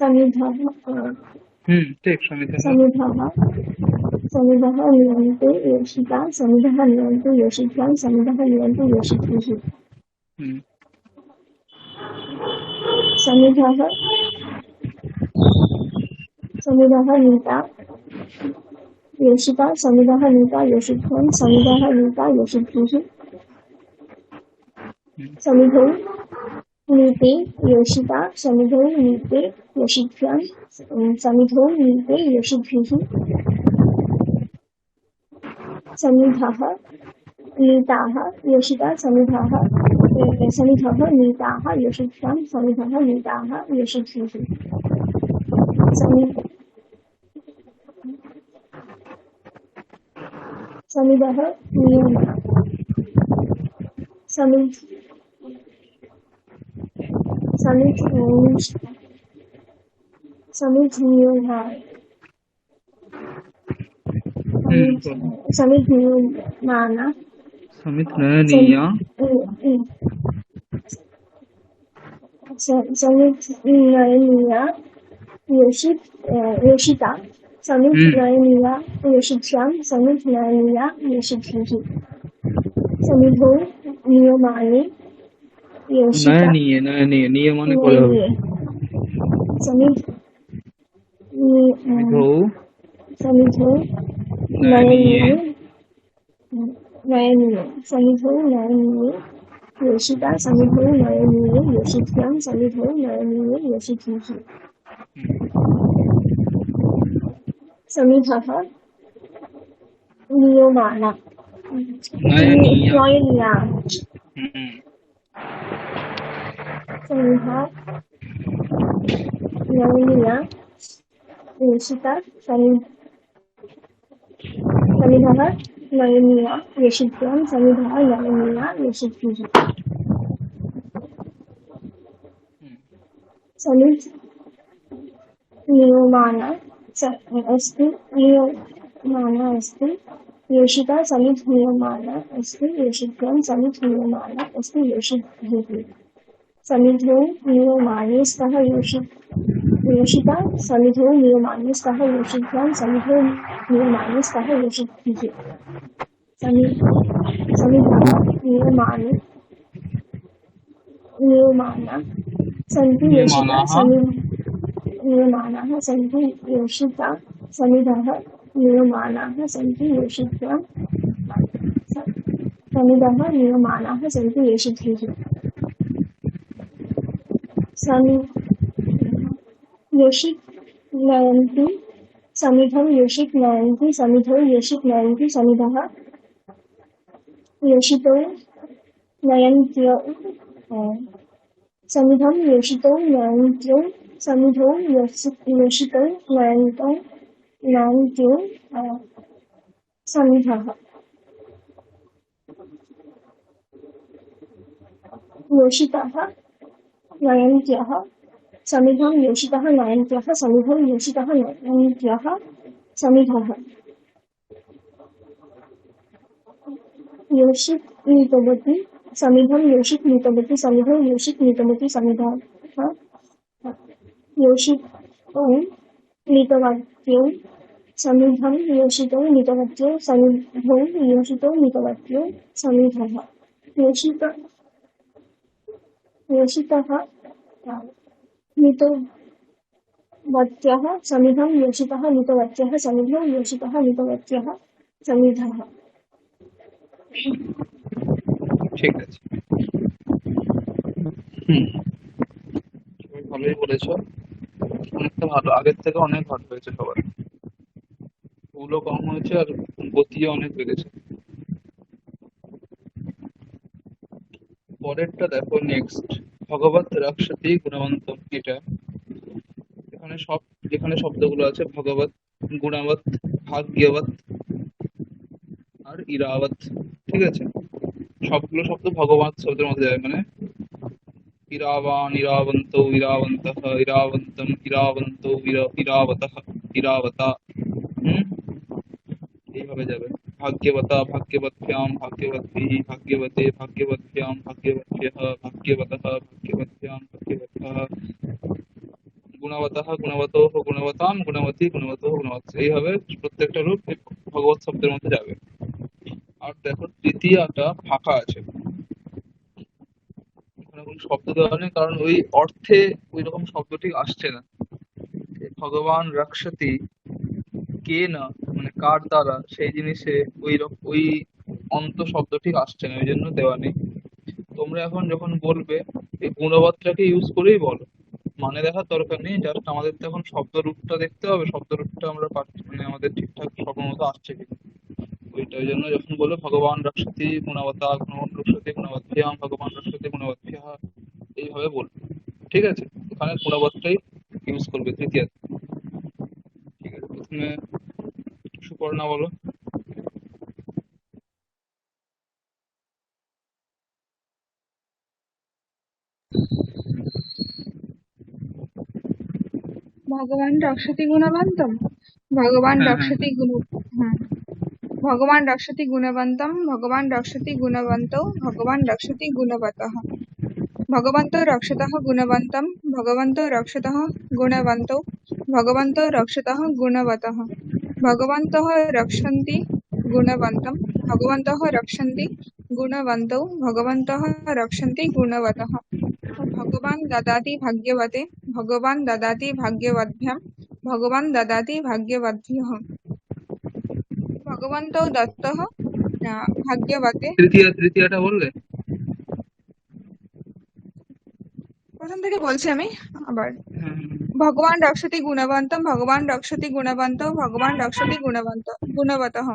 समिधः ठीक समिधा समिधः नियन्ते योषिता समिधः नियन्ते योषिभ्यां समिधः नियन्ते योषिभिः समिधः नीता योषिता समिधः नीता योषिभ्यां समिधः नीता योषिभिः समिधौ नीते योषिता समिधौ नीते योषिभ्यां समिधौ नीते योषिभिः समिधः नीताः योषिता समिधः नीताः योषिभ्यां समिधः नीताः योषिभिः समिधः नियमः समिध नियमः समिध नियमाना समित नयनीया समिध नयनीया योषिता समिध नयनीया योषिभ्यां समिध नयनीया योषिभिः समिधौ नियमानि योषिता नयनीय नियमाने बोले হবে समिधौ नयनीय समिधौ नयनीय योषिता समिधौ नयनीय योषिभ्यां समिधौ नयनीय योषिभिः समिधः नियमाना नयनीया समिधा नयनीया योषिता समिधः नयनीया योषिभ्यां समिधः नयनीया योषिभिः समिध नियमाना अस्ति योषिता समिधीयमाना अस्ति योषित्वं समिधीयमाना अस्ति योषिद्भिः समिधौ नियमाने स्तः योषिता समिधौ नियमाने स्तः योषित्वं समिधौ नियमाने स्तः योषिद्भिः समिधः नियमाना सन्ति योषिता नियमानाः नियमानाः सन्ति योषिता समिधः नियमानाः सन्ति योषित्वं समिधः नियमानाः सन्ति योषिद्भिः योषित् नयन्ति समिधं योषित् नयन्ति समिधौ योषित् नयन्ति समिधः योषितौ नयन्त्यौ समिधं योषितौ नयन्त्यौ समिधौ योषितौ नयन्त्यौ समिधः योषितः नयन्त्यः समिधं योषितः नयन्त्यः समिधौ योषितः नयन्त्यः समिधः योषित् नीतवती समिधं योषित् नीतवती समिधौ योषित् नीतवती समिधः योषितौ नीतवत्यौ समिधं योषितौ नीतवत्यौ समिधौ योषितौ नीतवत्यौ समिधः योषितः नीतवत्यः समिधं योषितः नीतवत्यः समिधौ योषितः नीतवत्यः समिधः ঠিক আছে। হুম, তুমি ভালোই বলেছো, অনেকটা ভালো, আগের থেকে অনেক ভালো হয়েছে সবার, ভুলও কম হয়েছে আর গতিও অনেক বেড়েছে। পরেরটা দেখো, নেক্সট ভগবত রক্ষতি গুণবন্তম। এটা যেখানে শব্দগুলো আছে ভগবত, গুণবত, ভাগ্যবত আর ইরাবত, ঠিক আছে, সবগুলো শব্দ ভগবান শব্দের মধ্যে যায়, মানে ইরাবান, ইরাবন্তৌ, ইরাবন্তঃ, ইরাবন্তম, ইরাবন্তৌ, ইরাবতঃ, ইরাবতা। এইভাবে যাবে। ভাগ্যবতা, ভাগ্যবত্যাম, ভাগ্যবদ্ভিঃ, ভাগ্যবতে, ভাগ্যবদ্ভ্যাম, ভাগ্যবদ্ভ্যঃ, ভাগ্যবতঃ, ভাগ্যবদ্ভ্যাম, ভাগ্যবতঃ, গুণবতঃ, গুণবতোঃ, গুণবতাম, গুণবতী, গুণবতোঃ, গুণবৎস। এইভাবে প্রত্যেকটা রূপ এই ভগবত শব্দের মধ্যে যাবে। আর দেখো তৃতীয়টা ফাঁকা আছে, এখানে কোনো শব্দ দেওয়া নেই, কারণ ওই অর্থে ওই রকম শব্দটি আসছে না। ভগবান রক্ষতি কে না, মানে কার দ্বারা, সেই জিনিসে ওই অন্ত শব্দটি আসছে না, ওই জন্য দেওয়া নেই। তোমরা এখন যখন বলবে এই গুণবতটাকে ইউজ করেই বলো, মানে দেখার দরকার নেই, জাস্ট আমাদের তো এখন শব্দ রূপটা দেখতে হবে, শব্দ রূপটা আমরা মানে আমাদের ঠিকঠাক সব মতো আসছে কিনা ওই জন্য যখন বলবে ভগবান রক্ষতি গুণবতা, ভগবান রক্ষতি গুণবদ্ভ্যাম, ভগবান রক্ষতি গুণবদ্ভ্যঃ, এইভাবে বলবে, ঠিক আছে। এখানে গুণবতটাই ইউজ করবে তৃতীয়। ঠিক আছে, প্রথমে সুপর্ণা বলো। भगवान रक्षति गुणवन्तं भगवान হ্যাঁ, হ্যাঁ, रक्षति गुण हाँ भगवान रक्षति गुणवन्तं भगवान रक्षति गुणवन्तौ भगवान रक्षति गुणवतः भगवन्तो रक्षतः गुणवन्तं भगवन्तो रक्षतः गुणवन्तौ भगवन्तो रक्षतः गुणवतः भगवन्तः रक्षन्ति गुणवन्तं भगवन्तः रक्षन्ति गुणवन्तौ भगवन्तः रक्षन्ति गुणवतः भगवान् ददाति भाग्यवते भगवान् ददाति भाग्यवद्भ्यां भगवान् ददाति भाग्यवद्भ्यः भगवन्तौ दत्तः भाग्यवते তৃতীয়টা বললে? প্রথম থেকে বলছি আমি আবার। হ্যাঁ, भगवान् रक्षति गुणवन्तं भगवान् रक्षति गुणवन्तौ भगवान् रक्षति गुणवतः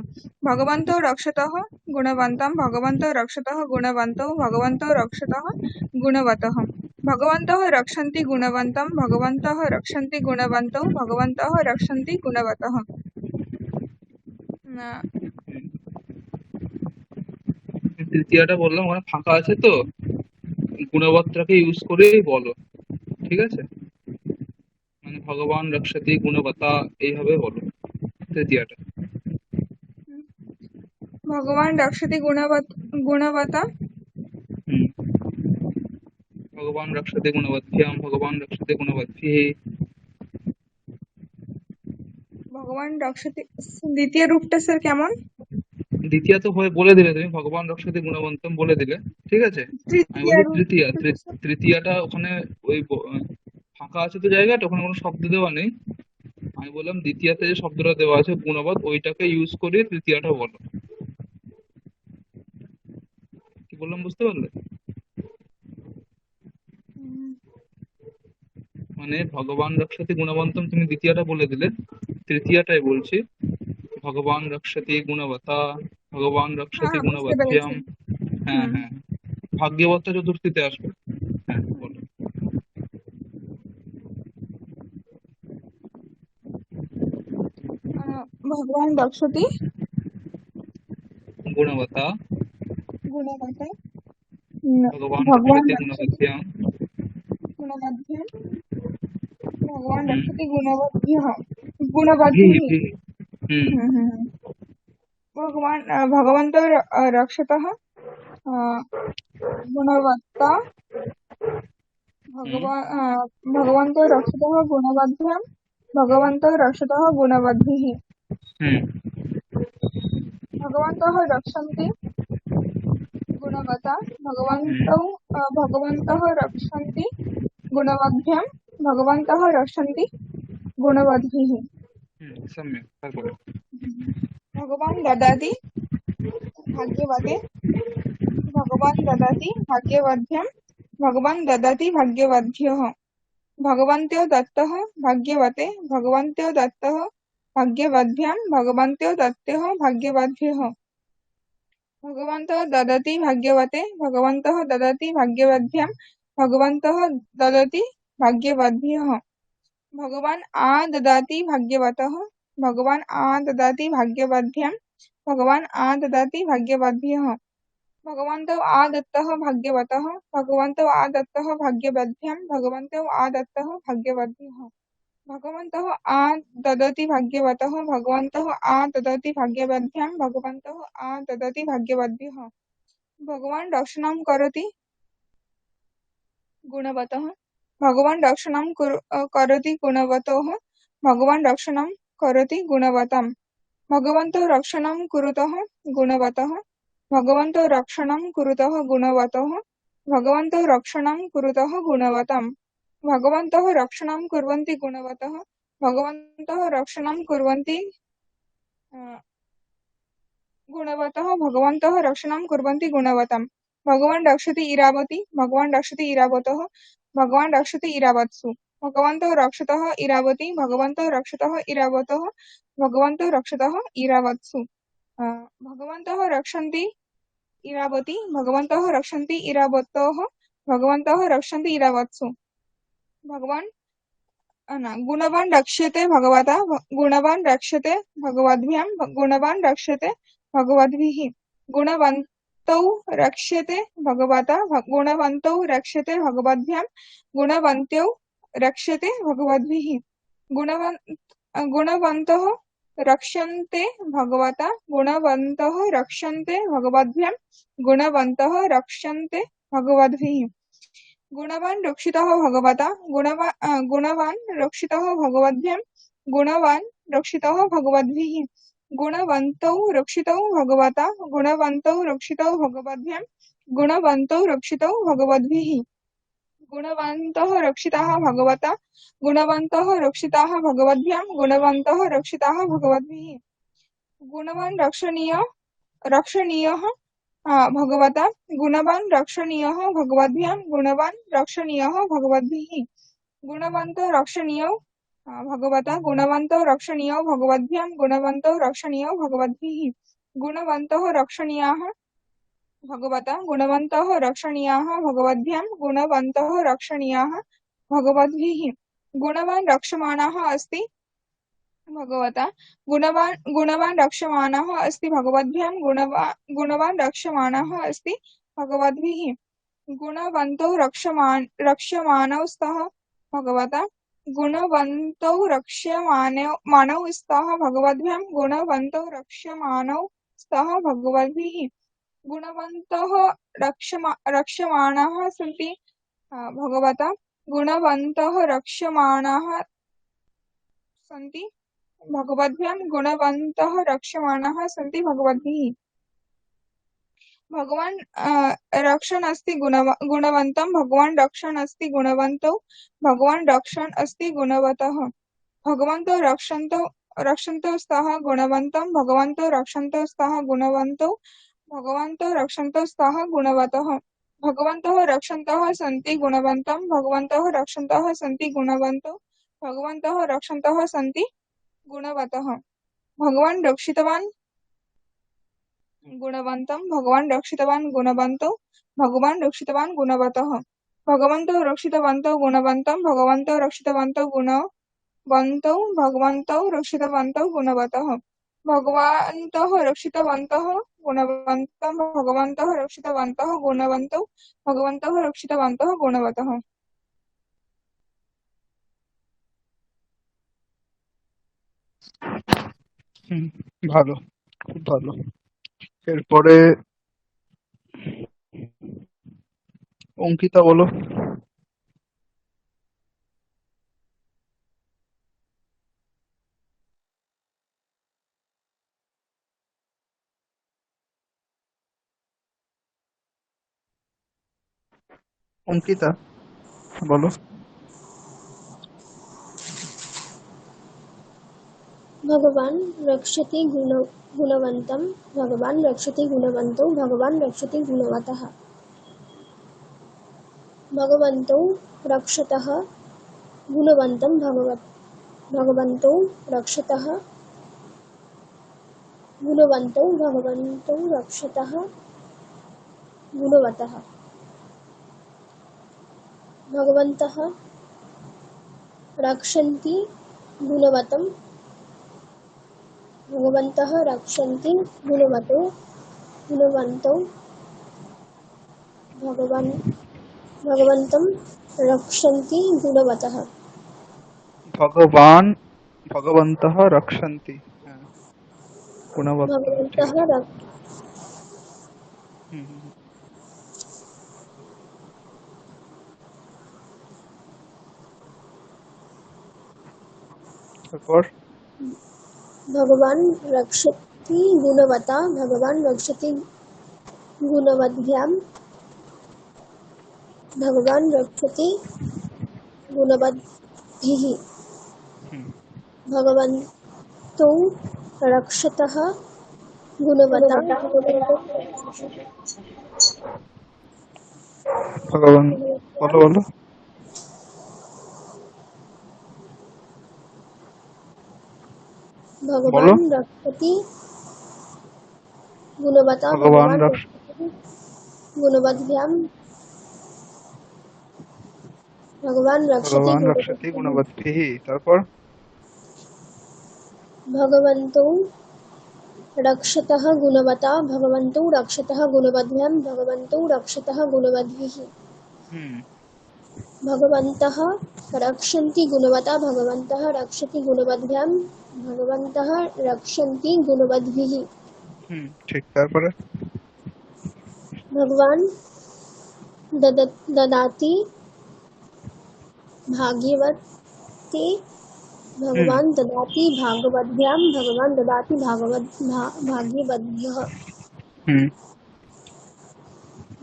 भगवन्तो रक्षतः गुणवन्तं भगवन्तो रक्षतः गुणवन्तौ भगवन्तो रक्षतः गुणवतः भगवन्तः रक्षन्ति गुणवन्तं भगवन्तः रक्षन्ति गुणवन्तौ भगवन्तः रक्षन्ति गुणवतः তৃতীয়টা বললাম, ওখানে ফাঁকা আছে তো, গুণবতটাকে ইউজ করেই বলো, ঠিক আছে, মানে ভগবান রক্ষতি গুণবতা এইভাবে বলো তৃতীয়টা। भगवान रक्षति गुणवता भगवान रक्षते गुणवत्याम, भगवान रक्षते गुणवत्भिः। भगवान रक्षति द्वितीय रूपটা স্যার কেমন? দ্বিতীয় তো হয়ে বলে দিলে তুমি, ভগবান রক্ষতে গুণবন্তম বলে দিলে, ঠিক আছে। আমি তৃতীয় বলছি তৃতীয়া, রূপটা স্যার তৃতীয়াটা ওখানে ওই ফাঁকা আছে তো জায়গাটা, ওখানে কোনো শব্দ দেওয়া নেই। আমি বললাম দ্বিতীয়াতে যে শব্দটা দেওয়া আছে গুণবৎ, ওইটাকে ইউজ করে তৃতীয়াটা বলো। কি বললাম বুঝতে পারলে? মানে ভগবান রক্ষতে গুণবন্তম তুমি দ্বিতীয়টা বলে দিলে, তৃতীয়টাই বলছি ভগবান রক্ষতে গুণবতা, ভগবান রক্ষতে হ্যাঁ বুঝতে গুণবত্যম। পেরেছি। হ্যাঁ হুম হ্যাঁ, ভাগ্যবত্তা চতুর্থীতে আসবে। হ্যাঁ বলো। भगवान रक्षति गुणवता, गुणवता भगवान भगवान रक्षते रक्षति गुणवत्याम। गुणवद्भ्यं भगवान हम्म, रक्षति गुणवद्भ्यः भी गुणवद्भिः भी। हम्म। भगवान भगवन्तः रक्षतः गुणवत्ता हम्म। भगवन्तः रक्षतः गुणवद्भ्यं भगवन्तः रक्षतः गुणवद्भिः हम्म। भगवन्तः रक्षन्ति गुणवता भगवन्तः रक्षन्ति गुणवद्भ्यं भगवन्तः रक्षन्ति गुणवद्भिः सम्यक्, তারপরে भगवान ददाति भाग्यवते भगवान ददाति भाग्यवद्भ्यं भगवान ददाति भाग्यवद्भ्यः भगवन्तो दत्तः भाग्यवते भगवन्तो दत्तः भाग्यवद्भ्यं भगवन्तो दत्तः भाग्यवद्भ्यः भगवन्तः ददति भाग्यवते भगवन्तः ददति भाग्यवद्भ्यं भगवन्तः ददति भाग्यवद्भ्यः भगवान आ ददाति भाग्यवतः भगवान आ ददाति भाग्यवद्भ्यं भगवान आ ददाति भाग्यवद्भ्यः भगवन्तौ आ दत्तः भाग्यवतः भगवन्तौ आ दत्तः भाग्यवद्भ्यं भगवन्तौ आ दत्तः भाग्यवद्भ्यः भगवन्तः आ ददति भाग्यवतः भगवन्तः आ ददति भाग्यवद्भ्यं भगवन्तः आ ददति भाग्यवद्भ्यः भगवान रक्षणं करोति गुणवतः भगवान रक्षणं करोति गुणवतः भगवान रक्षणं करोति गुणवतां भगवन्तौ रक्षणं कुरुतः गुणवतः भगवन्तौ रक्षणं कुरुतः गुणवतः भगवन्तौ रक्षणं कुरुतः गुणवतां भगवन्तः रक्षणं कुर्वन्ति गुणवतः भगवन्तः रक्षणं कुर्वन्ति गुणवतः भगवन्तः रक्षणं कुर्वन्ति गुणवतां भगवान रक्षति इरावती भगवान रक्षति इरावतः भगवान रक्षति इरावत्सु भगवन्तः रक्षतः इरावती भगवन्तः रक्षतः इरावतः भगवन्तः रक्षतः इरावत्सु भगवन्तः रक्षन्ति इरावती भगवन्तः रक्षन्ति इरावतः भगवन्तः रक्षन्ति इरावत्सु भगवान गुणवान रक्ष्यते भगवता गुणवान रक्ष्यते भगवद्भ्यां गुणवान रक्ष्यते भगवद्भिः गुणवन्तौ रक्ष्यते भगवता गुणवन्तौ रक्ष्यते भगवद्भ्यां गुणवन्त्यौ रक्ष्यते भगवद्भिः गुणवन्तः रक्ष्यन्ते भगवता गुणवन्तः रक्ष्यन्ते भगवद्भ्यां गुणवन्तः रक्ष्यन्ते भगवद्भिः गुणवान रक्षितः भगवता गुणवान रक्षितः भगवद्भ्यां गुणवान रक्षितः भगवद्भिः गुणवन्तौ रक्षितौ भगवता गुणवन्तौ रक्षितौ भगवद्भ्यां गुणवन्तौ रक्षितौ भगवद्भिः गुणवन्तः रक्षिताः भगवता गुणवन्तः रक्षिताः भगवद्भ्यां गुणवन्तः रक्षिताः भगवद्भिः गुणवान रक्षणीयः भगवता गुणवान रक्षणीयः भगवद्भ्यां गुणवान रक्षणीयः भगवद्भिः गुणवन्तौ रक्षणीयौ भगवता गुणवन्तौ रक्षणीयौ भगवद्भ्यां गुणवन्तौ रक्षणीयौ भगवद्भिः गुणवन्तः रक्षणीयाः भगवता गुणवन्तः रक्षणीयाः भगवद्भ्यां गुणवन्तः रक्षणीयाः भगवद्भिः गुणवान रक्षमाणः अस्ति भगवता गुणवान रक्षमाणः अस्ति भगवद्भ्यां गुणवान रक्षमाणः अस्ति भगवद्भिः गुणवन्तौ रक्ष्यमाणौ स्तः भगवता गुणवन्तौ रक्ष्यमाणौ स्तः भगवद्भ्यां गुणवन्तौ रक्ष्यमाणौ स्तः भगवद्भिः गुणवन्तः रक्ष्यमाणाः सन्ति भगवता गुणवन्तः रक्ष्यमाणाः सन्ति भगवद्भ्यां गुणवन्तः रक्ष्यमाणाः सन्ति भगवद्भिः भगवान् रक्षन् अस्ति गुणवन्तं भगवान् रक्षन् अस्ति गुणवन्तौ भगवान् रक्षन् अस्ति गुणवतः भगवन्तौ रक्षन्तौ स्तः गुणवन्तं भगवन्तौ रक्षन्तौ स्तः गुणवन्तौ भगवन्तौ रक्षन्तौ स्तः गुणवतः भगवन्तः रक्षन्तः सन्ति गुणवन्तं भगवन्तः रक्षन्तः सन्ति गुणवन्तौ भगवन्तः रक्षन्तः सन्ति गुणवतः भगवान् रक्षितवान् गुणवन्तं भगवान् रक्षितवान् गुणवन्तौ भगवान् रक्षितवान् गुणवतः भगवन्तौ रक्षितवन्तौ गुणवन्तं भगवन्तौ रक्षितवन्तौ गुणवन्तौ भगवन्तौ रक्षितवन्तौ गुणवतः भगवन्तः रक्षितवन्तः गुणवन्तं भगवन्तः रक्षितवन्तः गुणवन्तौ भगवन्तः रक्षितवन्तः गुणवतः ভালো, খুব ভালো। এরপরে অঙ্কিতা বলো। অঙ্কিতা বলো। भगवान् रक्षति गुणवन्तं भगवान् रक्षति गुणवन्तौ भगवान् रक्षति गुणवतः भगवन्तौ रक्षतः गुणवन्तं भगवन्तौ रक्षतः गुणवन्तौ भगवन्तौ रक्षतः गुणवतः भगवन्तः रक्षन्ति गुणवतं भगवन्तः रक्षन्ति गुणवन्तौ भगवन्तं रक्षन्ति गुणवतः ভগবন্তः রক্ষন্তি গুণবত্তম, ঠিক भगवन्तः আছে। रक्ष হুম, হুম, হুম। তারপর भगवान् रक्षति गुणवता भगवान् रक्षति गुणवद्भ्यां भगवान् रक्षति गुणवद्भिः হুম, भगवन्तौ रक्षतः गुणवता ভগবান বলো বলো। भगवान् रक्षति गुणवता ভগবান भगवान् रक्षति गुणवद्भ्यां भगवान् ভগবান रक्षति রক্ষতি গুণবদ্ভিः। তারপর भगवन्तौ रक्षतः गुणवता भगवन्तौ रक्षतः गुणवद्भ्यां भगवन्तौ रक्षतः गुणवद्भिः হুম, भगवन्तः रक्षन्ति गुणवता भगवन्तः रक्षति गुणवद्भ्यां भगवन्तः रक्षन्ति गुणवद्भिः হুম, ঠিক। তারপরে भगवान् ददाति भाग्यवते भगवान् ददाति भागवद्भ्यां भगवान् ददाति भाग्यवद्भ्यः হুম,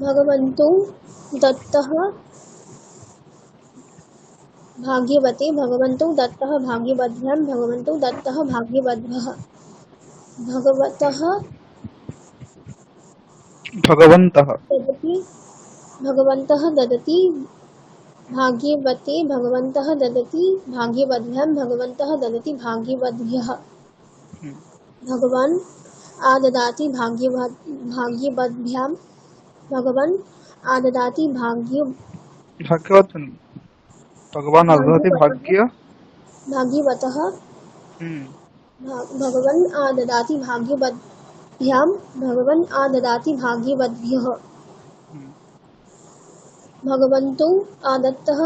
भगवन्तौ दत्तः भाग्यवते भगवन्तौ दत्तः भाग्यवद्भ्यां भगवन्तौ दत्तः भाग्यवद्भ्यः भगवतः ভগবন্তः ददति भगवन्तः ददति भाग्यवते भगवन्तः ददति भाग्यवद्भ्यां भगवन्तः ददति भाग्यवद्भ्यः হুম, भगवान् आददाति भाग्यवद्भ्यां भगवान् आददाति ভাগ্যবত নেই, ভগবান আদদাতি ভাগ্য। भाग्यवतः হুম, भगवान् आददाति भाग्यवद्भ्यां भगवान् आददाति भाग्यवद्भ्यः হুম, भगवन्तौ आदत्तः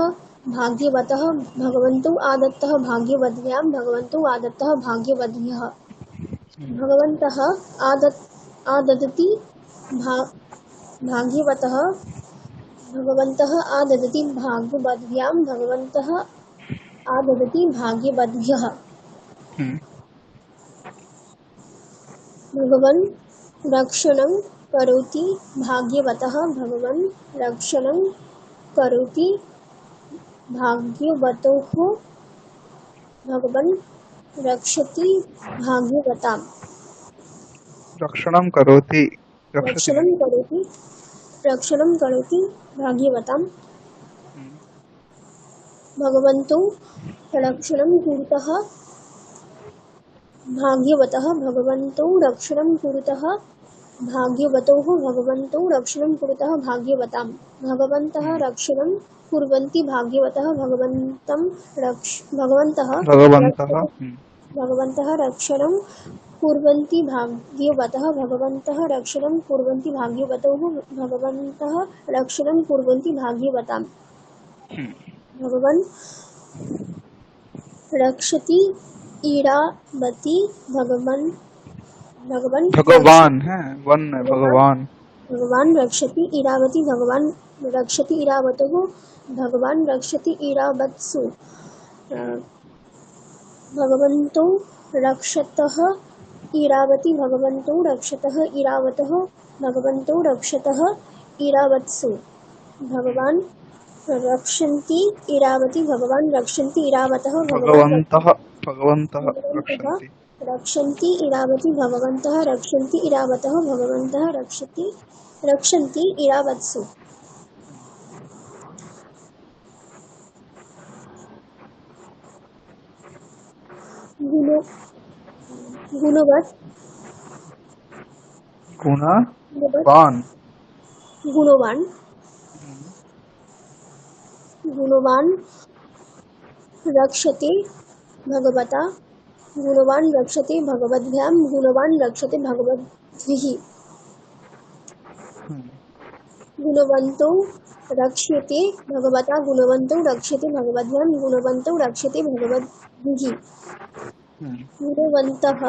भाग्यवतः भगवन्तौ आदत्तः भाग्यवद्भ्यां भगवन्तौ आदत्तः भाग्यवद्भ्यः হুম, भगवन्तः आददति भा भाग्यवतः भगवन्तः आददति भाग्यवद्भ्यां भगवन्तः आददति भाग्यवद्भ्यः हम्म, भगवन् रक्षणं करोति भाग्यवतः भगवन् रक्षणं करोति भाग्यवतोः भगवन् रक्षति भाग्यवताम् रक्षणं करोति रक्षति रक्षणं नहीं। करोति भाग्यवताम् हम्म, भगवन्तौ रक्षणं कुरुतः भाग्यवतः भगवन्तौ रक्षणं कुरुतः भाग्यवतोः भगवन्तौ रक्षणं कुरुतः भाग्यवताम् भगवन्तः रक्षणं कुर्वन्ति भाग्यवतः भगवन्तः भगवन्तः भगवन्तः रक्षणं कुर्वन्ति भाग्यवतः भगवन्तः रक्षणं कुर्वन्ति भाग्यवतोः भगवन्तः रक्षणं कुर्वन्ति भाग्यवताम् भगवन् रक्षति ईरावती भगवन् भगवान है वन है भगवान। भगवान् रक्षति ईरावती भगवान् रक्षति ईरावतः भगवान् रक्षति ईरावत्सु भगवन्तौ रक्षतः ईरावती भगवन्तौ रक्षतः ईरावतः भगवन्तौ रक्षतः ईरावत्सु भगवान् रक्षन्ति ईरावती भगवान् रक्षन्ति ईरावतः भगवन्तः भगवन्तः रक्षन्ति रक्षन्ति ईरावती भगवन्तः रक्षन्ति ईरावतः भगवन्तः रक्षन्ति ईरावत्सु गुणो गुणवत् गुणवान गुणवान् गुणवान् रक्षते भगवता गुणवान् रक्षते भगवद्भ्यां गुणवान् रक्षते भगवद्भिः गुणवन्तौ रक्ष्यते भगवता गुणवन्तौ रक्षते भगवद्भ्यां गुणवन्तौ रक्षते भगवद्भिः गुणवन्तः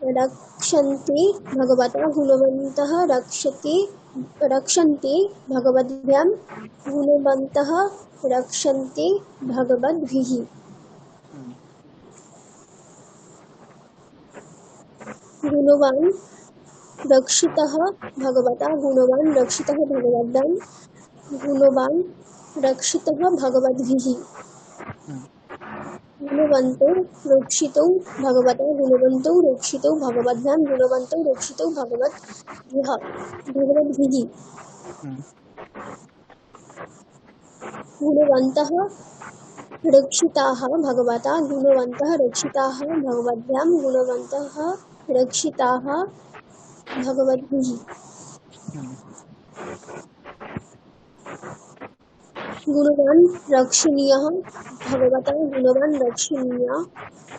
रक्षन्ते भगवता गुणवन्तः रक्षन्ते भगवद्भ्यां गुणवन्तः रक्षन्ते भगवद्भिः गुणवान् रक्षितः भगवता गुणवान् रक्षितः भगवद्भ्यां गुणवान् रक्षितः भगवद्भिः गुणवन्तौ रक्षितौ भगवता गुणवन्तौ रक्षितौ भगवद्भ्यां गुणवन्तौ रक्षितौ भगवद्भिः गुणवन्तः रक्षिताः भगवता गुणवन्तः रक्षिताः भगवद्भ्यां गुणवन्तः रक्षिताः भगवद्भिः गुणवान् रक्षणीयः भगवता गुणवान् रक्षणीय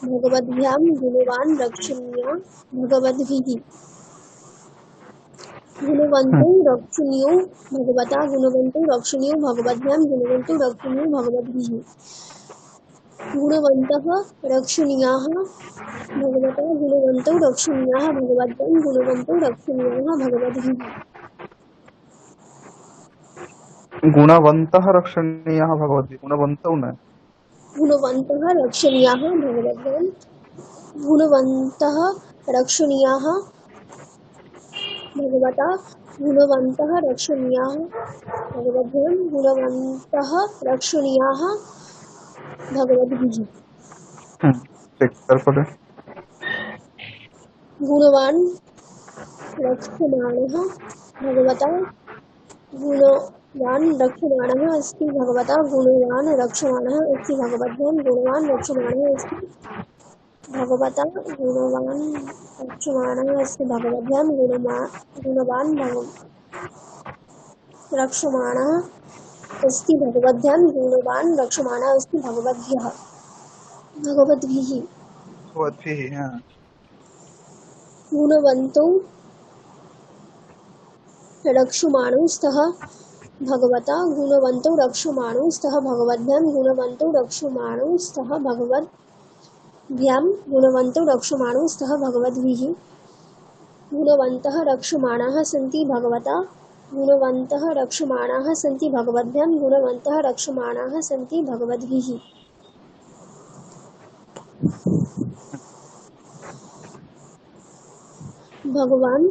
भगवद्भ्यां गुणवान् रक्षणीय भगवद्भिः गुणवन्तौ रक्षणीयो भगवता गुणवन्तौ रक्षणीयो भगवद्भ्यां गुणवन्तौ रक्षणीयो भगवद्भिः गुणवन्तः रक्षणीयाः भगवता गुणवन्तौ रक्षणीयाः भगवद्भ्यां गुणवन्तौ रक्षणीयाः भगवद्भिः गुणवन्तः रक्षणीयः भगवति गुणवन्तौ न गुणवन्तः रक्षणीयाः भगवद्भ्यां गुणवन्तः रक्षणीयाः भगवता गुणवन्तः रक्षणीयाः भगवद्भ्यां गुणवन्तः रक्षणीयाः भगवद्भिः ठीक তারপরে गुणवान् रक्षमाणः भगवता गुणवान् रक्षमाणः अस्ति भगवता गुणवान् रक्षमाणः अस्ति भगवद्भ्यां गुणवान् रक्षमाणः अस्ति भगवता गुणवान् रक्षमाणः अस्ति भगवद्भ्यां गुणवान् रक्षमाणः अस्ति भगवद्भ्यां गुणवान् रक्षमाणः अस्ति भगवद्भिः भगवद्भिः भगवद्भिः हाँ गुणवन्तौ रक्षमाणौ स्तः भगवता गुणवन्तौ रक्षमाणौ स्तः भगवद्भ्यां गुणवन्तौ रक्षमाणौ स्तः भगवद्भ्यां गुणवन्तौ रक्षमाणौ स्तः भगवद्भिः गुणवन्तः रक्षमाणाः सन्ति भगवता गुणवन्तः रक्षमाणाः सन्ति भगवद्भ्यां गुणवन्तः रक्षमाणाः सन्ति भगवद्भिः। भगवान्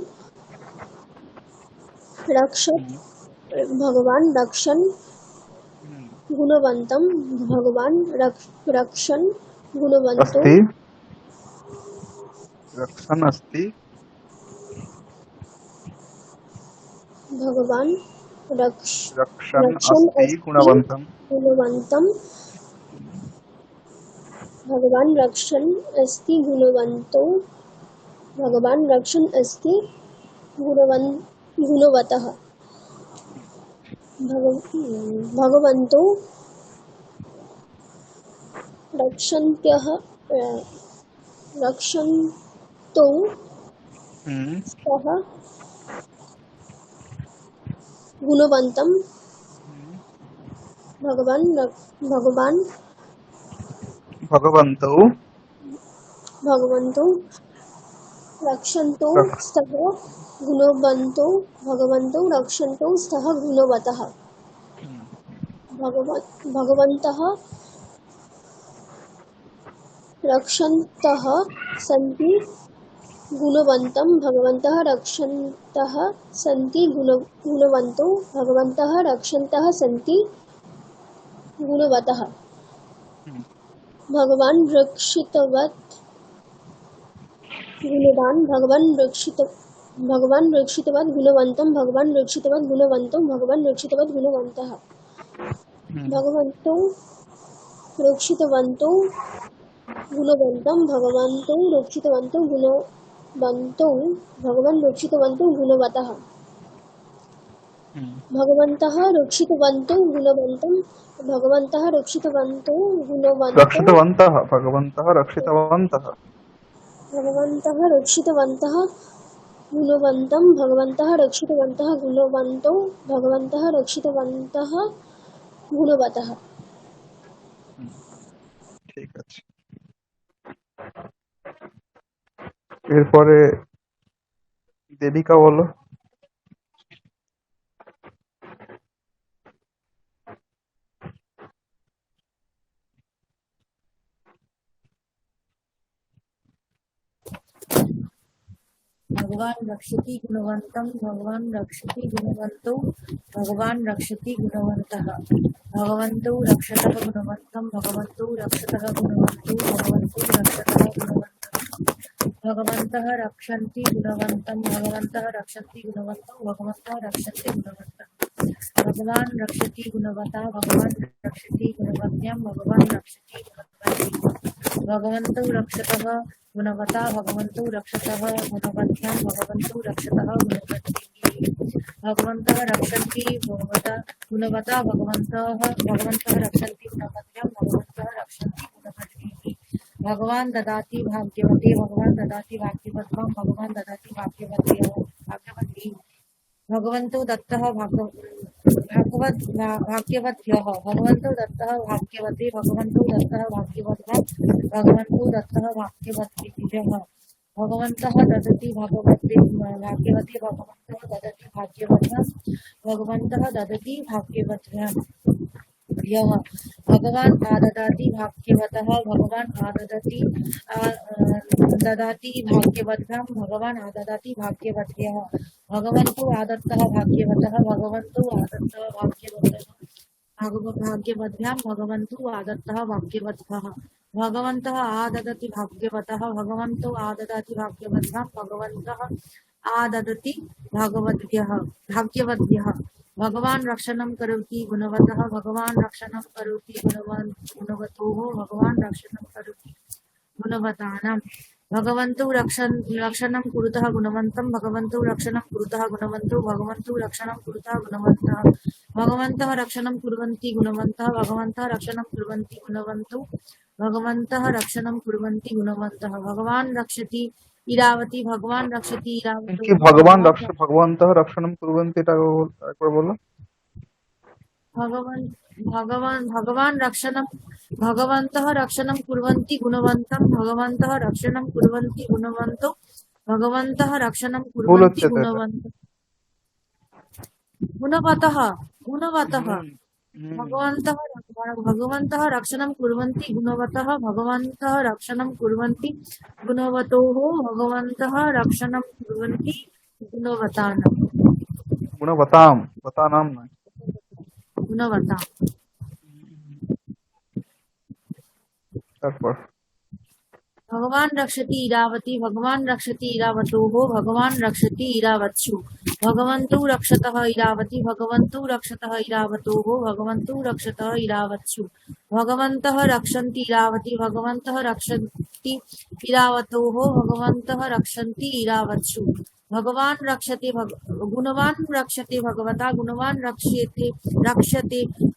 रक्षत् भगवान् रक्षन् गुणवन्तं भगवान् रक्षन् गुणवन्तो अस्ति रक्षन् अस्ति भगवान् रक्षन् रक्षन् अस्ति अस्ति गुणवन्तं गुणवन्तं भगवान् रक्षन् अस्ति गुणवन्तो भगवान् रक्षन् अस्ति गुणवतः भगवन्तो रक्षन्तौ स्तः गुणवन्तं भगवन्तो रक्षन्तौ स्तः गुणवन्तो भगवन्तौ रक्षन्तौ स्तः गुणवतः भगवन्तः रक्षन्तः सन्ति गुणवन्तं भगवन्तः रक्षन्तः सन्ति गुणवन्तौ भगवन्तः रक्षन्तः सन्ति गुणवतः भगवान् रक्षितवत् गुणवान् भगवान् रक्षितवत् गुणवन्तं भगवान् रक्षितवत् गुणवन्तं भगवान् रक्षितवत् गुणवन्तः भगवन्तौ रक्षितवन्तौ गुणवन्तं भगवन्तौ रक्षितवन्तौ गुणवन्तौ भगवान् रक्षितवन्तौ गुणवतः भगवन्तः रक्षितवन्तौ गुणवन्तं भगवन्तः रक्षितवन्तौ रक्षितवन्तः भगवन्तः रक्षितवन्तः भगवन्तः रक्षितवन्तः गुणवन्तं भगवन्तः रक्षितवन्तः गुणवन्तौ भगवन्तः रक्षितवन्तः गुणवतः। ঠিক আছে এরপরে দেবিকা বলো भगवान रक्षति गुणवंतं भगवान रक्षति गुणवंतो भगवान रक्षति गुणवंतः भगवन्तौ रक्षतः गुणवंतं भगवन्तौ रक्षतः गुणवन्तौ भगवन्तौ रक्षतः गुणवन्तः भगवन्तः रक्षन्ति गुणवन्तं भगवन्तः रक्षन्ति गुणवन्तौ भगवन्तः रक्षन्ति गुणवन्तः भगवान् रक्षति गुणवता भगवान् रक्षति गुणवत्यां भगवान् रक्षति गुणवती भगवन्तौ रक्षतः गुणवता भगवन्तौ रक्षतः गुणवत्यां भगवन्तौ रक्षतः गुणवती भगवन्तः रक्षन्ति गुणवता भगवन्तः रक्षन्ति गुणवत्यां भगवन्तः रक्षन्ति गुणवती भगवान् ददाति भाग्यवते भगवान् ददाति भाग्यवत्वां भगवान् ददाति भाग्यवती भगवन्तौ दत्तः भाग्यवद्भ्यः भगवन्तौ दत्तः भाग्यवते भगवन्तौ दत्तः भाग्यवद्भ्यः भगवन्तौ दत्तः भाग्यवद्भ्यः भगवन्तः ददति भाग्यवते भगवन्तः ददति भाग्यवद्भ्यः भगवन्तः ददति भाग्यवद्भ्यः यः भगवान् आददाति भाग्यवतः भगवान् ददाति भाग्यवद्भ्यां भगवान् आददाति भाग्यवद्भ्यः भगवन्तौ आदत्तः भाग्यवतः भगवन्तौ आदत्तः भाग्यवद्भ्यां भगवन्तौ आदत्तः भाग्यवद्भ्यः भगवन्तः आददति भाग्यवतः भगवन्तौ आददाति भाग्यवद्भ्यां भगवन्तः आददति भाग्यवद्भ्यः भगवान् रक्षणं करोति गुणवतः भगवान् रक्षणं करोति गुणवतोः भगवान् रक्षणं करोति गुणवतानां भगवन्तौ रक्षणं कुरुतः गुणवन्तं भगवन्तौ रक्षणं कुरुतः गुणवन्तौ भगवन्तौ रक्षणं कुरुतः गुणवन्तः भगवन्तः रक्षणं कुर्वन्ति गुणवन्तः भगवन्तः रक्षणं कुर्वन्ति गुणवन्तौ भगवन्तः रक्षणं कुर्वन्ति गुणवन्तः भगवान् रक्षति इरावती भगवान् रक्षति इरावती কি ভগবন্তः রক্ষণম কুর্বন্তি এটা একবার বলো भगवान् भगवन्तः रक्षणं कुर्वन्ति गुणवन्तं भगवन्तः रक्षणं कुर्वन्ति गुणवन्तौ भगवन्तः रक्षणं ভুল कुर्वन्ति হচ্ছে তো এটা। गुणवतः गुणवतः হুম হুম भगवन्तः रक्षणं कुर्वन्ति गुणवतः भगवन्तः रक्षणं कुर्वन्ति गुणवतोः भगवन्तः रक्षणं कुर्वन्ति गुणवतानां গুণবতাম বতানাম নয়। गुणवताम् তারপর भगवान् रक्षति इरावती भगवान् रक्षति इरावतोः भगवान् रक्षति इरावत्सु भगवन्तौ रक्षतः इरावती भगवन्तौ रक्षतः इरावतोः भगवन्तौ रक्षतः इरावत्सु भगवन्तः रक्षन्ति इरावती भगवन्तः रक्षन्ति इरावतोः भगवन्तः रक्षन्ति इरावत्सु भगवान् रक्षते गुणवान् रक्षते भगवता गुणवान् रक्षते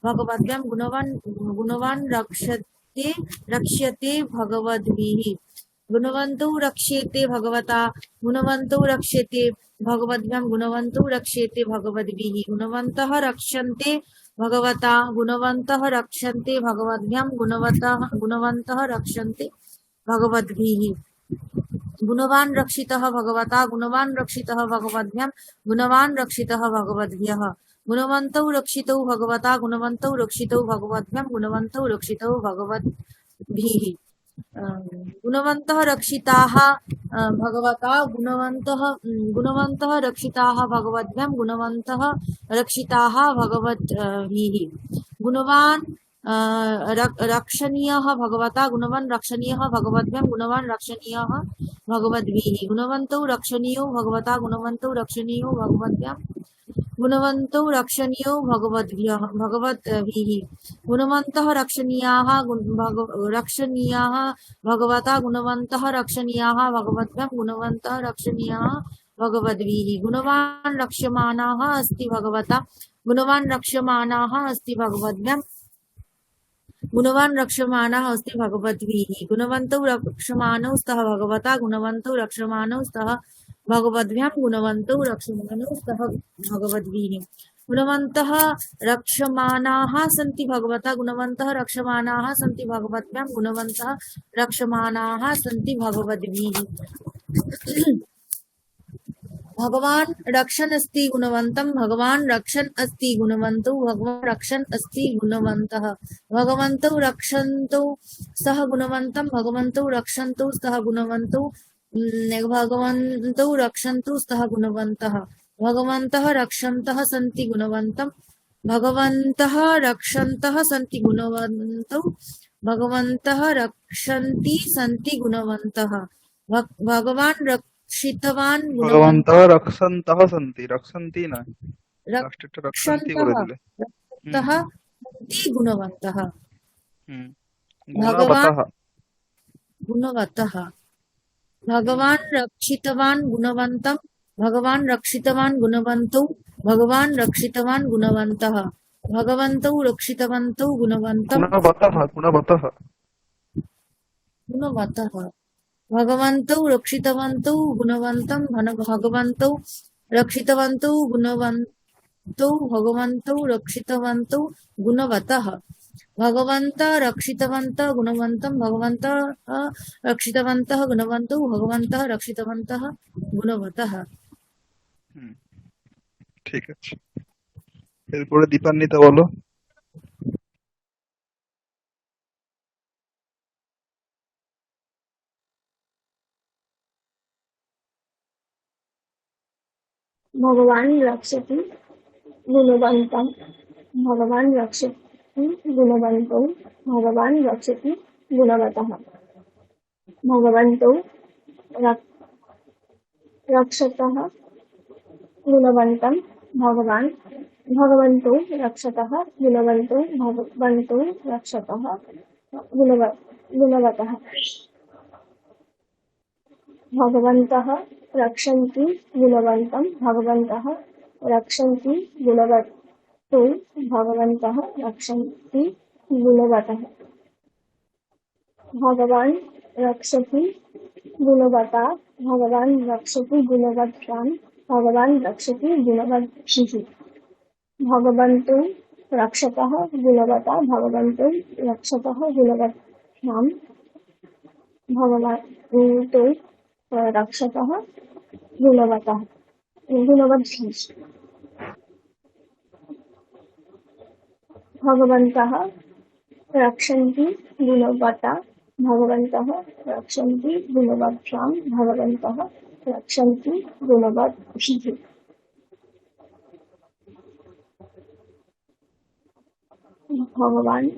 भगवद्भ्यां गुणवान् रक्ष्यते भगवद्भिः गुणवन्तौ रक्ष्यते भगवता गुणवन्तौ रक्ष्यते भगवद्भ्यां गुणवन्तौ रक्ष्यते भगवद्भिः गुणवन्तः रक्षन्ते भगवता गुणवन्तः रक्षन्ते भगवद्भ्यां गुणवन्तः रक्षन्ते भगवद्भिः गुणवान् रक्षितः भगवता गुणवान् रक्षितः भगवद्भ्यां गुणवान् रक्षितः भगवद्भ्यः गुणवन्तौ रक्षितौ भगवता गुणवन्तौ रक्षितौ भगवद्भ्यां गुणवन्तौ रक्षितौ भगवद्भिः गुणवन्तः रक्षिताः भगवता गुणवन्तः रक्षिताः भगवद्भ्यां गुणवन्तः रक्षिताः भगवद्भिः गुणवान् रक्षणीयः भगवता गुणवान् रक्षणीयः भगवद्भ्यां गुणवान् रक्षणीयः भगवद्भिः गुणवन्तौ रक्षणीयो भगवता गुणवन्तौ रक्षणीयो भगवद्भ्यां गुणवन्तौ रक्षणीयो भगवद्भिः गुणवन्तः रक्षणीयाः भगवता गुणवन्तः रक्षणीयाः भगवद्भ्यां गुणवन्तः रक्षणीयाः भगवद्भिः गुणवान् रक्ष्यमाणः अस्ति भगवता गुणवान् रक्ष्यमाणः अस्ति भगवद्भ्यां गुणवान् रक्ष्यमाणः अस्ति भगवद्भिः गुणवन्तौ रक्ष्यमाणौ स्तः भगवता गुणवन्तौ रक्ष्यमाणौ स्तः भगवद्भ्यां गुणवन्तौ रक्ष्यमाणौ स्तः भगवद्भिः गुणवन्तः रक्ष्यमाणाः सन्ति भगवता गुणवन्तः रक्ष्यमाणाः सन्ति भगवद्भ्यां गुणवन्तः रक्ष्यमाणाः सन्ति भगवद्भिः भगवान् रक्षन् अस्ति गुणवन्तं भगवान् रक्षन् अस्ति गुणवन्तौ भगवान् रक्षन् अस्ति गुणवन्तः भगवन्तौ रक्षन्तौ सः गुणवन्तं भगवन्तौ रक्षन्तौ सः गुणवन्तौ भगवन्तौ रक्षन्तौ स्तः गुणवन्तः भगवन्तः रक्षन्तः सन्ति गुणवन्तं भगवन्तः रक्षन्तः सन्ति गुणवन्तौ भगवन्तः रक्षन्ति सन्ति गुणवन्तः भगवान् रक्षितवान् ভগবন্তः রক্ষন্তः সন্তি রক্ষন্তি নয় লাস্টেরটা রক্ষন্তি করে দিলে रक्षन्तः सन्ति गुणवन्तः হুম भगवान् গুণবতः गुणवतः भगवान् रक्षितवान् गुणवन्तं भगवान् रक्षितवान् गुणवन्तौ भगवान् रक्षितवान् गुणवन्तः भगवन्तौ रक्षितवन्तौ गुणवन्तं गुणवतः गुणवतः भगवन्तौ रक्षितवन्तौ गुणवन्तं भगवन्तौ रक्षितवन्तौ गुणवन्तौ भगवन्तौ रक्षितवन्तौ गुणवतः भगवन्तः रक्षितवन्तः गुणवन्तं भगवन्तः रक्षितवन्तः गुणवन्तौ भगवन्तः रक्षितवन्तः गुणवतः ঠিক আছে। এরপরে দীপান্বিতা বলো। भगवान् रक्षति गुणवन्तं भगवान् रक्षति गुणवन्तौ भगवान् रक्षति गुणवतः भगवन्तौ रक्षतः गुणवन्तं भगवन्तौ रक्षतः गुणवन्तौ भगवन्तौ रक्षतः गुणवतः भगवन्तः रक्षन्ति गुणवन्तं भगवन्तः रक्षन्ति गुणवन्तौ भगवन्तः रक्षन्ति गुणवतः भगवान् रक्षति गुणवता भगवान् रक्षति गुणवत्तां भगवान् रक्षति गुणवद्भिः भगवन्तौ रक्षतः गुणवता भगवन्तौ रक्षतः गुणवत्तां भगवन्तौ रक्षतः गुणवतः गुणवद्भिः भगवन्तः रक्षन्ति गुणवता भगवन्तः रक्षन्ति गुणवत्यां भगवन्तः रक्षन्ति गुणवद्भिः भगवान्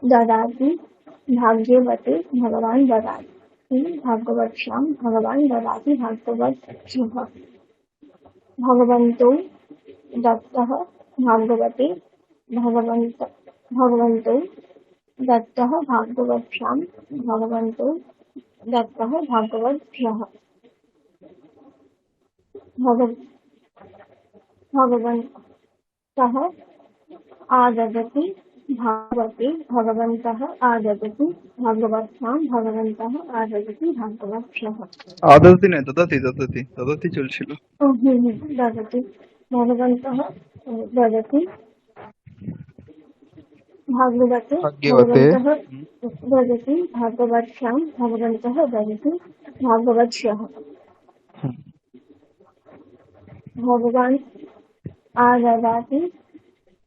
ददाति भाग्यवते भगवान् ददाति भागवत्यां भगवान् ददाति भागवत्भ्यः भगवन्तो दत्तः भागवते भगवन्तो दत्तः भागवत्यां भगवन्तो दत्तः भागवद्भ्यः भगवन्तः आददति भागवते भगवन्तः आददति भागवत्यां भगवन्तः आददति भागवत्भ्यः আদতি নয়, দদাতি দদাতি দদাতি চলছিল। ददति भगवन्तः ददति भागवते भाग्यवते भगवन्तः ददति भागवत्यां भगवन्तः ददति भागवत्भ्यः भगवान् आददाति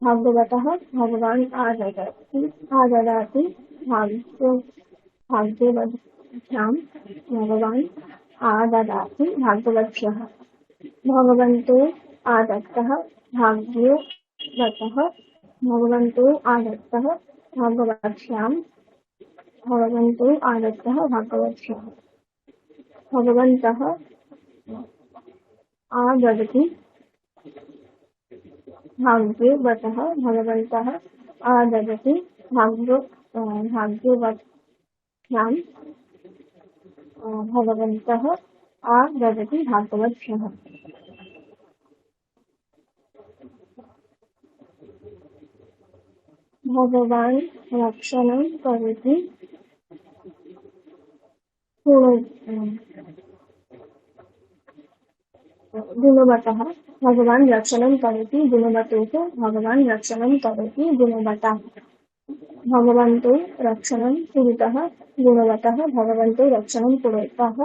भागवतः भगवान् आददाति भाग्यवत्यां भगवान् आददाति भागवत्भ्यः भगवन्तो आदत्तः भाग्यवतः भगवन्तो आदत्तः भागवत्यां भगवन्तो आदत्तः भागवत्भ्यः भगवन्तः आददति भाग्यवतः भगवन्तः आददति भाग्यवत्यां भगवन्तः आददति भागवत्भ्यः भगवान् रक्षणं करोति गुणवतः भगवान् रक्षणं करोति गुणवतोः भगवान् रक्षणं करोति गुणवता भगवन्तो रक्षणं कुरुतः गुणवतः भगवन्तो रक्षणं कुरुतः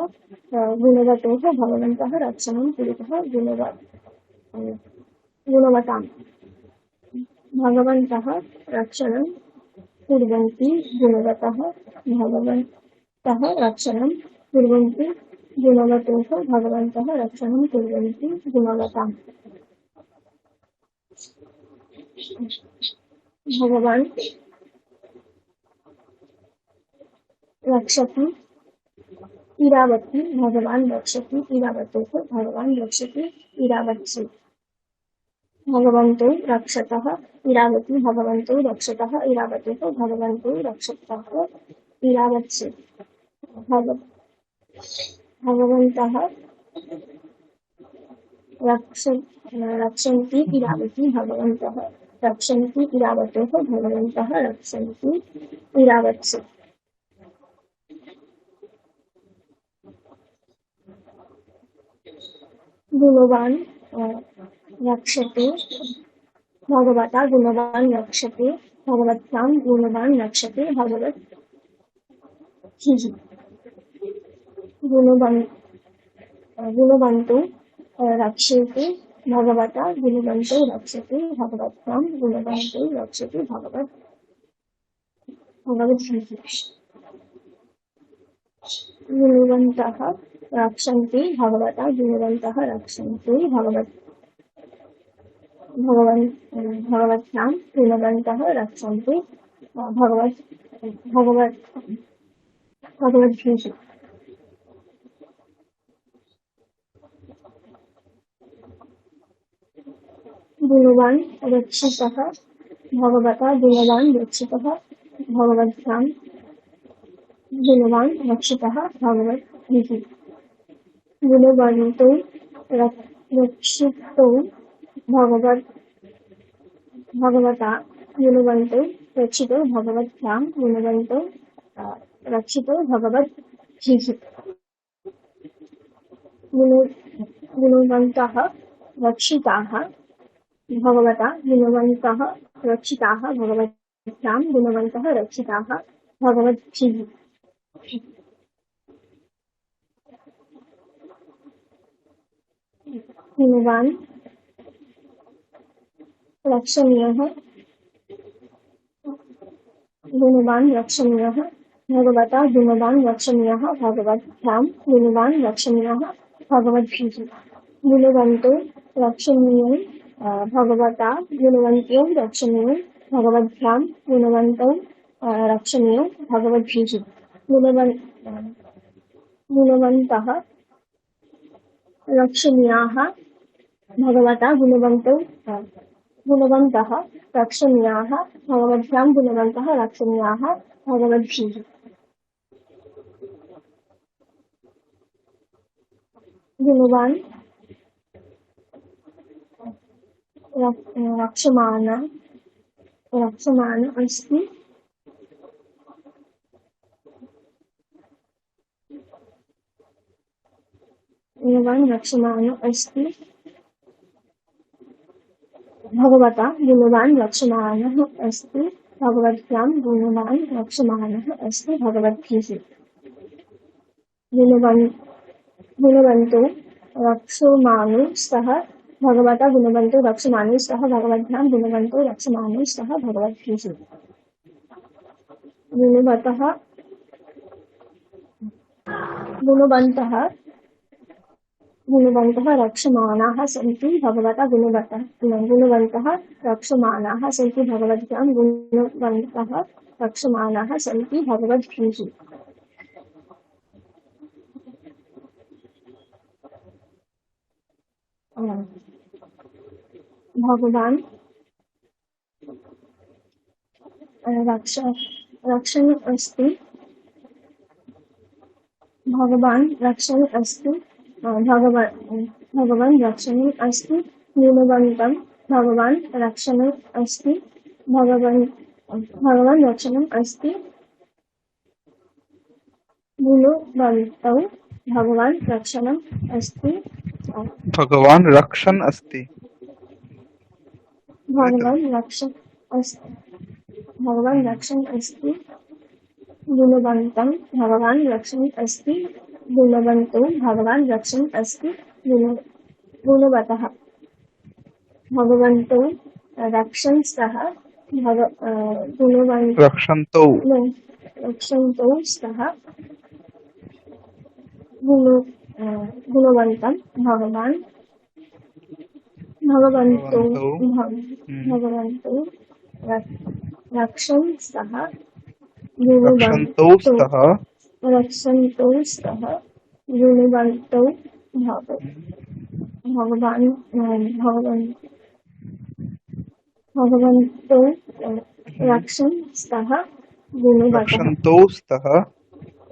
गुणवतोः भगवन्तः रक्षणं कुरुतः गुणवताम् भगवन्तः रक्षणं कुर्वन्ति गुणवतः भगवन्तः रक्षणं कुर्वन्ति गुणवतोः भगवन्तः रक्षणं कुर्वन्ति गुणवताम् भगवान् रक्षति इरावती भगवान् रक्षति इरावतोः भगवान् रक्षति इरावत्सु भगवन्तो रक्षतः इरावती भगवन्तो रक्षतः इरावतोः भगवन्तो रक्षतः इरावत्सु भगवन्तः रक्षन्ति इरावती भगवन्तः रक्षन्ति इरावतोः भगवन्तः रक्षन्ति इरावत्सु गुणवान् रक्षते भगवता गुणवान् रक्षते भगवत्यां गुणवान् रक्षते भगवद्भिः गुणवन्तो रक्षते भगवता गुणवन्तो रक्षते भगवत्यां गुणवन्तो रक्षते भगवद्भिः गुणवन्तः रक्षन्ति भगवता गुणवन्तः रक्षन्ति भगवत्यां गुणवन्तः रक्षन्ति भगवद्भिः गुणवान् रक्षितः भगवता गुणवान् रक्षितः भगवत्यां गुणवान् रक्षितः भगवद्भिः गुणवन्तो रक्षितो भगवता गुणवन्तो रक्षितो भगवत्यां गुणवन्तो रक्षितो भगवद्भिः गुणवन्तः रक्षिताः भगवता गुणवन्तः रक्षिताः भगवत्यां गुणवन्तः रक्षिताः भगवद्भिः गुणवान् रक्षणीयः गुणवान् रक्षणीयः भगवता गुणवान् रक्षणीयः भगवद्भ्यां गुणवान् रक्षणीयः भगवद्भिः गुणवन्तो रक्षणीयं भगवता गुणवन्त्यो रक्षणीयं भगवद्भ्यां गुणवन्तौ रक्षणीयं भगवद्भिः गुणवन्तः रक्षणीयाः भगवता गुणवन्तः रक्षणीयाः भगवद्भ्यां गुणवन्तः रक्षणीयाः भगवद्भिः गुणवान् रक्षमान अस्ति गुणवान् रक्षमान अस्ति भगवता गुणवान् रक्षमाणः अस्ति भगवद्भ्यां गुणवान् रक्षमाणः अस्ति भगवद्भिः गुणवन्तो रक्षमाणो स्तः भगवता गुणवन्तो रक्षमाणो स्तः भगवद्भ्यां गुणवन्तो रक्षमाणो स्तः भगवद्भिः गुणवन्तः रक्षमाणाः सन्ति भगवता गुणवन्तः रक्षमाणाः सन्ति भगवद्भ्यां गुणवन्तः रक्षमाणाः सन्ति भगवद्भिः भगवान् रक्षन् अस्ति भगवान् रक्षन् अस्ति भगवान् रक्षणे अस्ति गुणवन्तं भगवान् रक्षणे अस्ति भगवान् रक्षणम् अस्ति गुणवन्तौ भगवान् रक्षणम् अस्ति भगवान रक्षण अस्ति भगवान् रक्षन् अस्ति गुणवन्तं भगवान् रक्षन् अस्ति गुणवन्तो भगवान् रक्षन् अस्ति गुणवतः भगवन्तो रक्षन् स्तः रक्षन्तौ रक्षन्तौ स्तः गुणवन्तं भगवन्तो रक्षन् स्तः रक्षन्तौ स्तः गुणवन्तौ भगवन्तो रक्षन् स्तः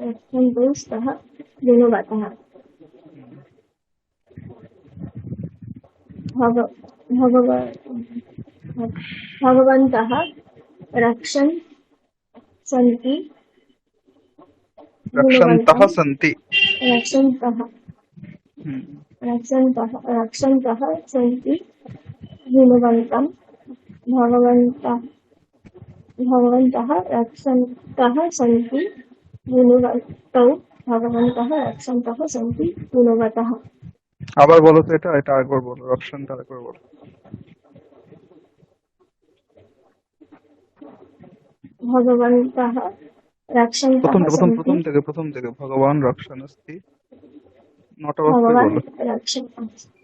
रक्षन्तौ स्तः गुणवतः भगवन्तः रक्षन् सन्ति रक्षन्तः सन्ति रक्षन्तः सन्ति गुणवन्तं भगवन्तः रक्षन्तः सन्ति गुणवन्तौ भगवन्तः रक्षन्तः सन्ति गुणवतः আবার বলো তো এটা আরেকবার বলো রক্ষণটা আরেকবার বলো भगवन्तः रक्षन्तः প্রথম থেকে ভগবান রক্ষণ अस्ति নট অফ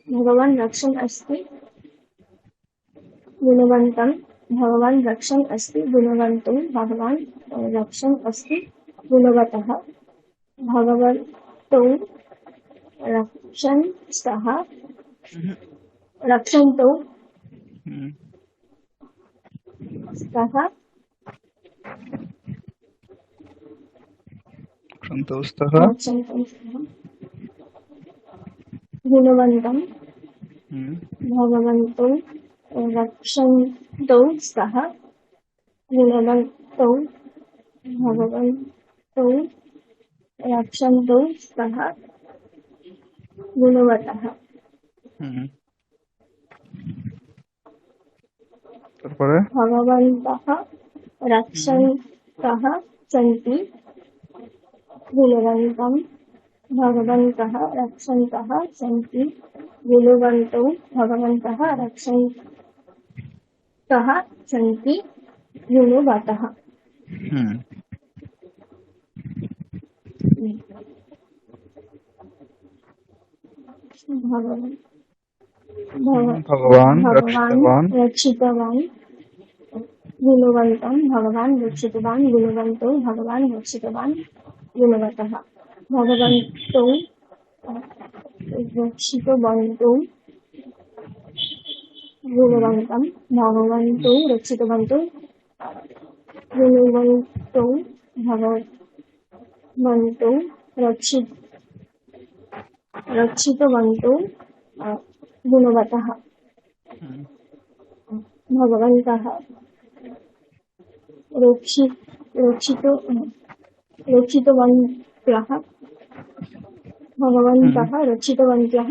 भगवान् रक्षन् अस्ति गुणवन्तं भगवान् रक्षन् अस्ति गुणवन्तो भगवान् रक्षन् अस्ति गुणवतः भगवन्तौ रक्षन् स्तः रक्षन्तौ स्तः रक्षन्तौ स्तः गुणवन्तं भगवन्तौ रक्षन्तौ स्तः गुणवन्तौ भगवन्तौ रक्षन्तौ स्तः गुणवतः তারপরে भगवन्तः रक्षन्तः सन्ति गुणवन्तं भगवन्तः रक्षन्तः सन्ति गुणवन्तौ भगवन्तः रक्षन्तः सन्ति गुणवतः। হুম भगवान् ভগবান भगवान् রক্ষিতবান रक्षितवान् गुणवन्तं भगवान् रक्षितवान् गुणवन्तौ भगवान् रक्षितवान् गुणवतः। भगवन्तौ रक्षितवन्तौ गुणवन्तं भगवन्तौ रक्षितवन्तौ गुणवन्तौ भगवन्तौ रक्षितवन्तौ गुणवतः। भगवन्तः रक्षितवन्त्यः भगवन्तः रक्षितवन्त्यः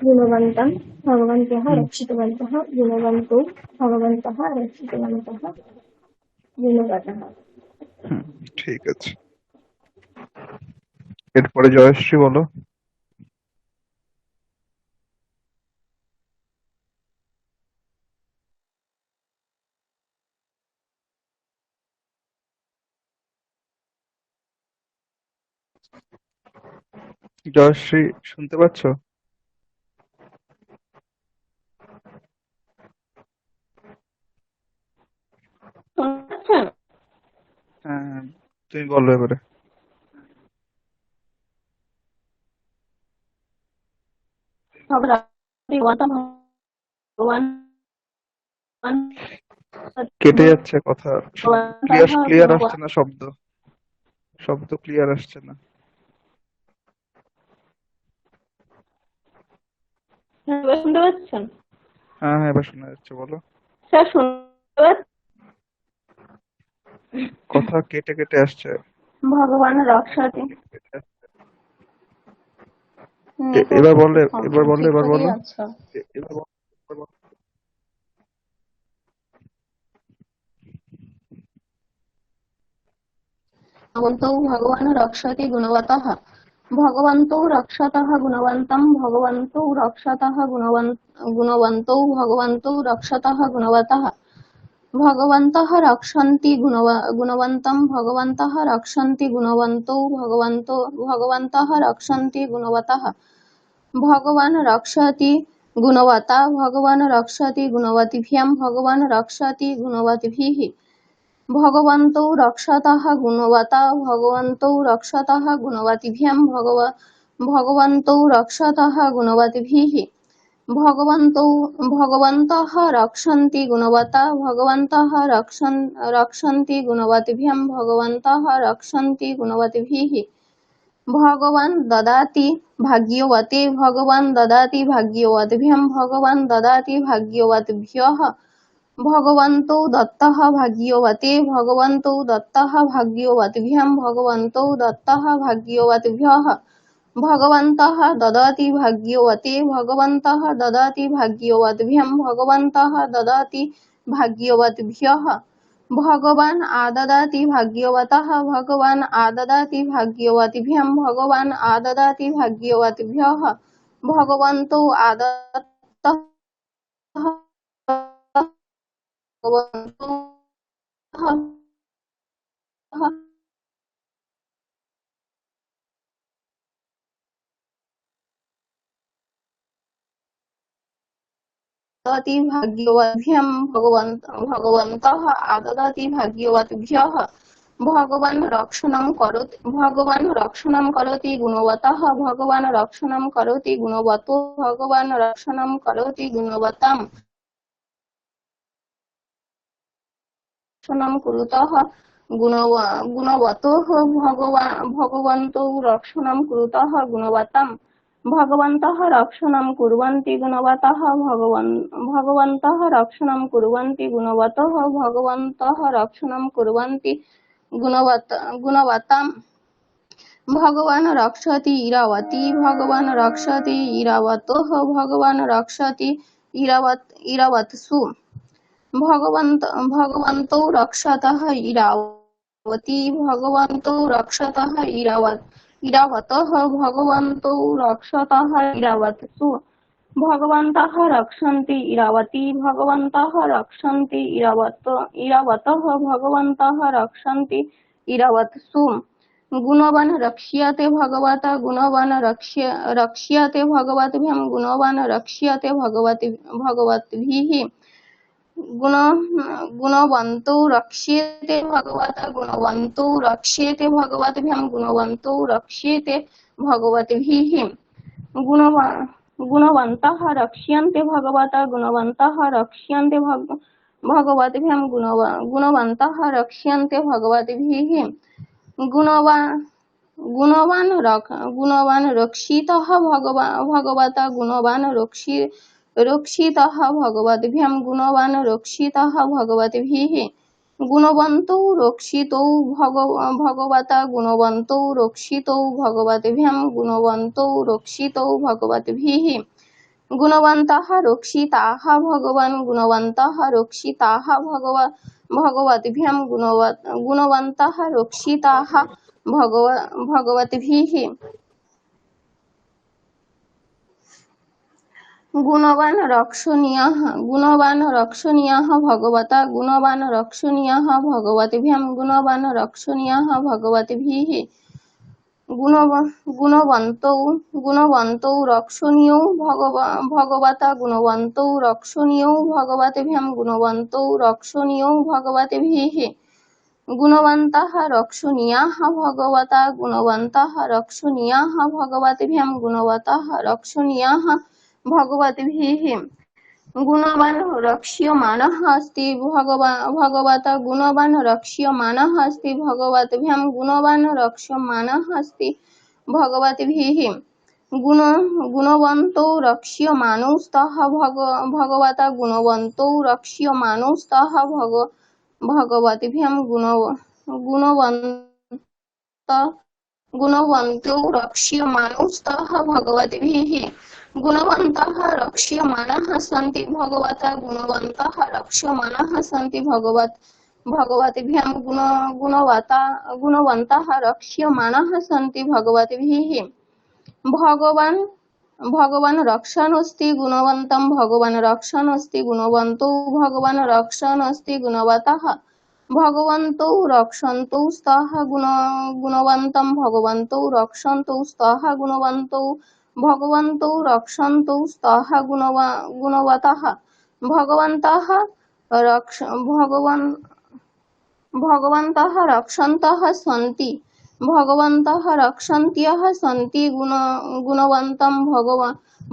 गुणवन्तं भगवन्तः रक्षितवन्तः गुणवन्तौ भगवन्तः रक्षितवन्तः गुणवतः। হুম, ঠিক আছে। এরপরে জয়শ্রী বলো। জয়শ্রী শুনতে পাচ্ছ? শুনছেন? হ্যাঁ হ্যাঁ, তুমি বলো এবারে। ভগবান কেটে যাচ্ছে কথা, ক্লিয়ার ক্লিয়ার ভগবান আসছে না শব্দ, শব্দ ক্লিয়ার আসছে না। শুনতে পাচ্ছেন? হ্যাঁ হ্যাঁ, এবার শোনা যাচ্ছে, বলো। স্যার শুনতে পাচ্ছেন? কথা কেটে কেটে আসছে। ভগবান রক্ষাতে এবার বললে, এবার বললে, এবার বলো। আচ্ছা এবার বলো, এবার বলো। भगवन्तौ भगवान् रक्षति गुणवतः भगवन्तौ रक्षतः गुणवन्तं भगवन्तौ रक्षतः गुणवन्तौ भगवन्तौ रक्षतः गुणवतः भगवन्तः रक्षन्ति गुणवन्तं भगवन्तः रक्षन्ति गुणवन्तौ भगवन्तः रक्षन्ति गुणवतः भगवान् रक्षति गुणवता भगवान् रक्षति गुणवतिभ्यां भगवान् रक्षति गुणवतिभिः भगवन्तौ रक्षतः गुणवता भगवन्तौ रक्षतः गुणवतिभ्यां भगवन्तौ रक्षतः गुणवतिभिः भगवन्तः रक्षन्ति गुणवता भगवन्तः रक्षन्ति गुणवतिभ्यां भगवन्तः रक्षन्ति गुणवतिभिः भगवान् ददाति भाग्यवते भगवान् ददाति भाग्यवतिभ्यां भगवान् ददाति भाग्यवतिभ्यः भगवन्तौ दत्तः भाग्यवते भगवन्तौ दत्तः भाग्यवतिभ्यां भगवन्तौ दत्तः भाग्यवतिभ्यः भगवन्तः ददाति भाग्यवते भगवन्तः ददाति भाग्यवतिभ्यां भगवन्तः ददाति भाग्यवतिभ्यः भगवान् आददाति भाग्यवतः भगवान् आददाति भाग्यवतिभ्यां भगवान् आददाति भाग्यवतिभ्यः भगवन्तौ आदत्तः भगवन्तौ ददाति भाग्यवतिभ्यां भगवन्तः आददाति भाग्यवतिभ्यः भगवान् रक्षणं करोति गुणवतः भगवान् रक्षणं करोति गुणवतो भगवान् रक्षणं करोति गुणवताम् रक्षणं कुरुतः गुणवतोः भगवन्तौ रक्षणं कुरुतः गुणवताम् भगवन्तः रक्षणं कुर्वन्ति गुणवतः भगवन्तः रक्षणं कुर्वन्ति गुणवतः भगवन्तः रक्षणं कुर्वन्ति गुणवताम् भगवान् रक्षति इरावती भगवान् रक्षति इरावतोः भगवान् रक्षति इरावत्सु भगवन्तौ रक्षतः इरावती भगवन्तौ रक्षतः इरावतः भगवन्तौ रक्षतः इरावत्सु भगवन्तः रक्षन्ति इरावती भगवन्तः रक्षन्ति इरावतः भगवन्तः रक्षन्ति इरावत्सु गुणवान् रक्ष्यते भगवता गुणवान् रक्ष्यते भगवद्भ्यं गुणवान् रक्ष्यते भगवद्भिः गुण गुणवन्तौ रक्ष्येते भगवता गुणवन्तौ रक्ष्येते भगवद्भ्यं गुणवन्तौ रक्ष्येते भगवद्भिः गुणवन्तः रक्ष्यन्ते भगवता गुणवन्तः रक्ष्यन्ते भगवद्भ्यं गुणवन्तः रक्ष्यन्ते भगवद्भिः गुणवान् रक्षितः भगवता गुणवान् रक्षितः भगवद्भ्यं गुणवान् रक्षितः भगवद्भिः गुणवन्तौ रक्षितौ भगवता गुणवन्तौ रक्षितौ भगवद्भ्यं गुणवन्तौ रक्षितौ भगवद्भिः गुणवन्तः रक्षिताः भगवान् गुणवन्तः रक्षिताः भगवद्भ्यं गुणवन्तः रक्षिताः भगवद्भिः गुणवान् रक्षणीयः भगवता गुणवान् रक्षणीयः भगवद्भ्यं गुणवान् रक्षणीयः भगवद्भिः गुणवन्तौ रक्षणीयौ भगवता गुणवन्तौ रक्षणीयौ भगवद्भ्यं गुणवन्तौ रक्षणीयौ भगवद्भिः गुणवन्तः रक्षणीयाः भगवता गुणवन्तः रक्षणीयाः भगवद्भ्यं गुणवतः रक्षणीयाः भगवद्भिः गुणवान् रक्ष्यमाणः अस्ति भगवता गुणवान् रक्ष्यमाणः अस्ति भगवद्भ्यं गुणवान् रक्ष्यमाणः अस्ति भगवद्भिः गुणवन्तौ रक्ष्यमाणौ स्तः भगवता गुणवन्तौ रक्ष्यमाणौ स्तः भगवद्भ्यं गुणवन्तौ रक्ष्यमाणौ स्तः भगवद्भिः गुणवन्तः रक्ष्यमाणः सन्ति भगवता गुणवन्तः रक्ष्यमाणः सन्ति भगवद्भ्यं गुणवन्तः रक्ष्यमाणः सन्ति भगवद्भिः भगवान् रक्षणोऽस्ति गुणवन्तं भगवान् रक्षणोऽस्ति गुणवन्तौ भगवान् रक्षणोऽस्ति गुणवतः भगवन्तौ रक्षन्तौ स्तः गुणवन्तं भगवन्तौ रक्षन्तौ स्तः गुणवन्तौ भगवन्तौ रक्षन्तौ स्तः गुणवतः भगवन्तः रक्षन्तः सन्ति भगवन्तः रक्षन्त्यः सन्ति गुणवन्तं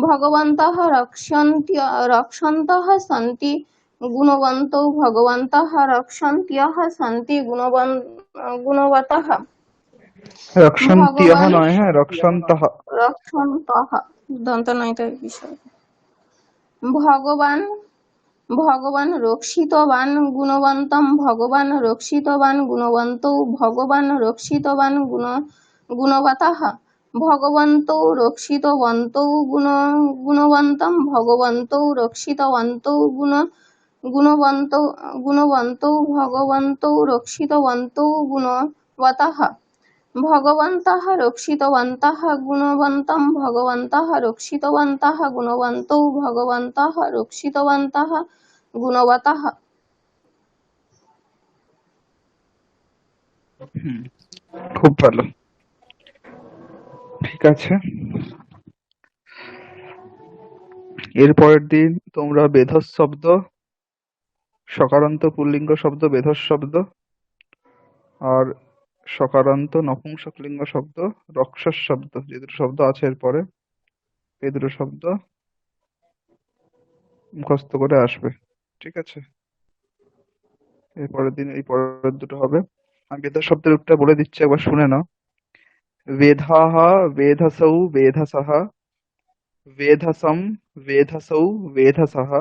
भगवन्तः रक्षन्तः सन्ति गुणवन्तौ भगवन्तः रक्षन्त्यः सन्ति गुणवतः रक्षन्त्यः नয় হ্যাঁ रक्षन्तः रक्षन्तः दन्त नयिता विषय भगवान् रक्षितवान् गुणवन्तं भगवान् रक्षितवान् गुणवन्तौ भगवान् रक्षितवान् गुणवतः भगवन्तौ रक्षितवन्तौ गुणवन्तं भगवन्तौ रक्षितवन्तौ गुणवन्तौ भगवन्तौ रक्षितवन्तौ गुणवतः भगवन्तः रक्षितवन्तः गुणवन्तं भगवन्तः रक्षितवन्तः गुणवन्तौ भगवन्तः रक्षितवन्तः गुणवतः খুব ভালো ঠিক আছে এর পরের দিন তোমরা বেধস শব্দ সকারান্ত পুল্লিঙ্গ শব্দ বেধস শব্দ আর সকারান্ত নপুংসকলিঙ্গ শব্দ রক্ষস শব্দ যে দুটো শব্দ আছে এরপরে এই দুটো শব্দ মুখস্থ করে আসবে ঠিক আছে এরপরের দিন এই পরের দুটো হবে আমি বেধস শব্দের রূপটা বলে দিচ্ছি একবার শুনে নাও वेधाः वेधसौ वेधसः वेधसं वेधसौ वेधसः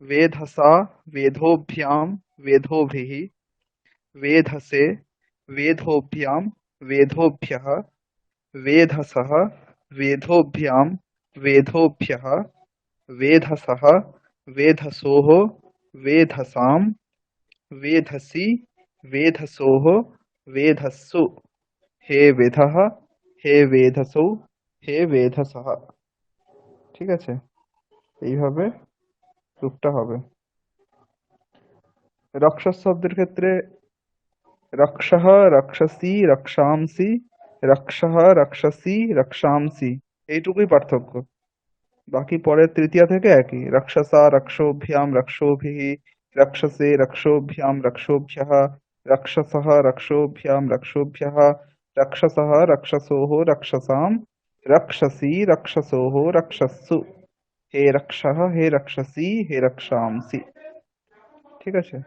वेधसा वेधोभ्यां वेधोभिः वेधसे वेधोभ्यां वेधोभ्यः वेधसः वेधोभ्यां वेधोभ्यः वेधसः वेधसोः वेधसां वेधसि वेधसोः वेधस्सु हे वेधः হে বেধসৌ, হে বেধসঃ। ঠিক আছে, এইভাবে রূপটা হবে। রক্ষস শব্দের ক্ষেত্রে রক্ষঃ, রক্ষসি, রক্ষাংসি, রক্ষঃ, রক্ষসি, রক্ষাংসি, এইটুকুই পার্থক্য। বাকি পরের তৃতীয়া থেকে একই। রক্ষসা, রক্ষোভ্যাম, রক্ষোভিঃ, রক্ষসে, রক্ষোভ্যাম, রক্ষোভ্যঃ, রক্ষসঃ, রক্ষোভ্যাম, রক্ষোভ্যঃ, রক্ষসঃ, রক্ষসোঃ, রক্ষসাম, রক্ষসি, রক্ষসোঃ, রক্ষসু। হে রক্ষঃ, হে রক্ষসি, হে রক্ষাংসি। ঠিক আছে,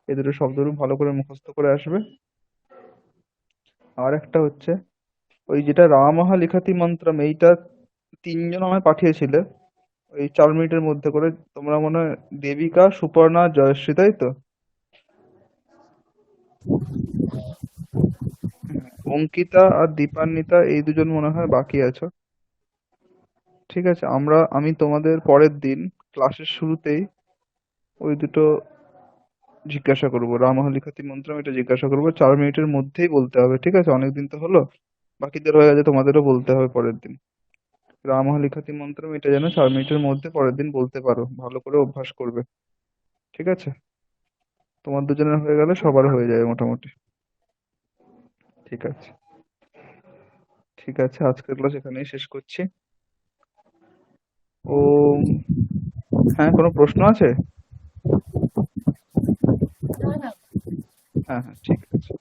এই দুটো শব্দরূপ ভালো করে মুখস্থ করে আসবে। আর একটা হচ্ছে ওই যেটা রামঃ লিখাতি মন্ত্রম, এইটা তিনজন আমায় পাঠিয়েছিলে ওই 4 মিনিটের মধ্যে করে। তোমরা মনে হয় দেবিকা, সুপর্ণা, জয়শ্রী, তাই তো? অঙ্কিতা আর দীপান্বিতা এই দুজন মনে হয় বাকি আছো। ঠিক আছে, আমি তোমাদের পরের দিন ক্লাসের শুরুতেই ওই দুটো জিজ্ঞাসা করবো। রামঃ লিখাতি মন্ত্রম এটা জিজ্ঞাসা করবো, 4 মিনিটের মধ্যেই বলতে হবে। ঠিক আছে, অনেকদিন তো হলো, বাকিদের হয়ে গেছে, তোমাদেরও বলতে হবে পরের দিন। রামঃ লিখাতি মন্ত্রম এটা যেন 4 মিনিটের মধ্যে পরের দিন বলতে পারো, ভালো করে অভ্যাস করবে। ঠিক আছে, তোমার দুজনের হয়ে গেলে সবার হয়ে যাবে মোটামুটি। ঠিক আছে, ঠিক আছে, আজকের ক্লাস এখানেই শেষ করছি। ও, হ্যাঁ, কোনো প্রশ্ন আছে? হ্যাঁ হ্যাঁ, ঠিক আছে।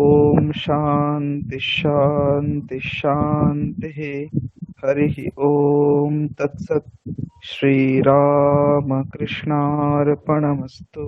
ওম শান্তি শান্তি শান্তিঃ। হরিঃ ওম তৎসৎ। শ্রীরামকৃষ্ণার্পণমস্তু।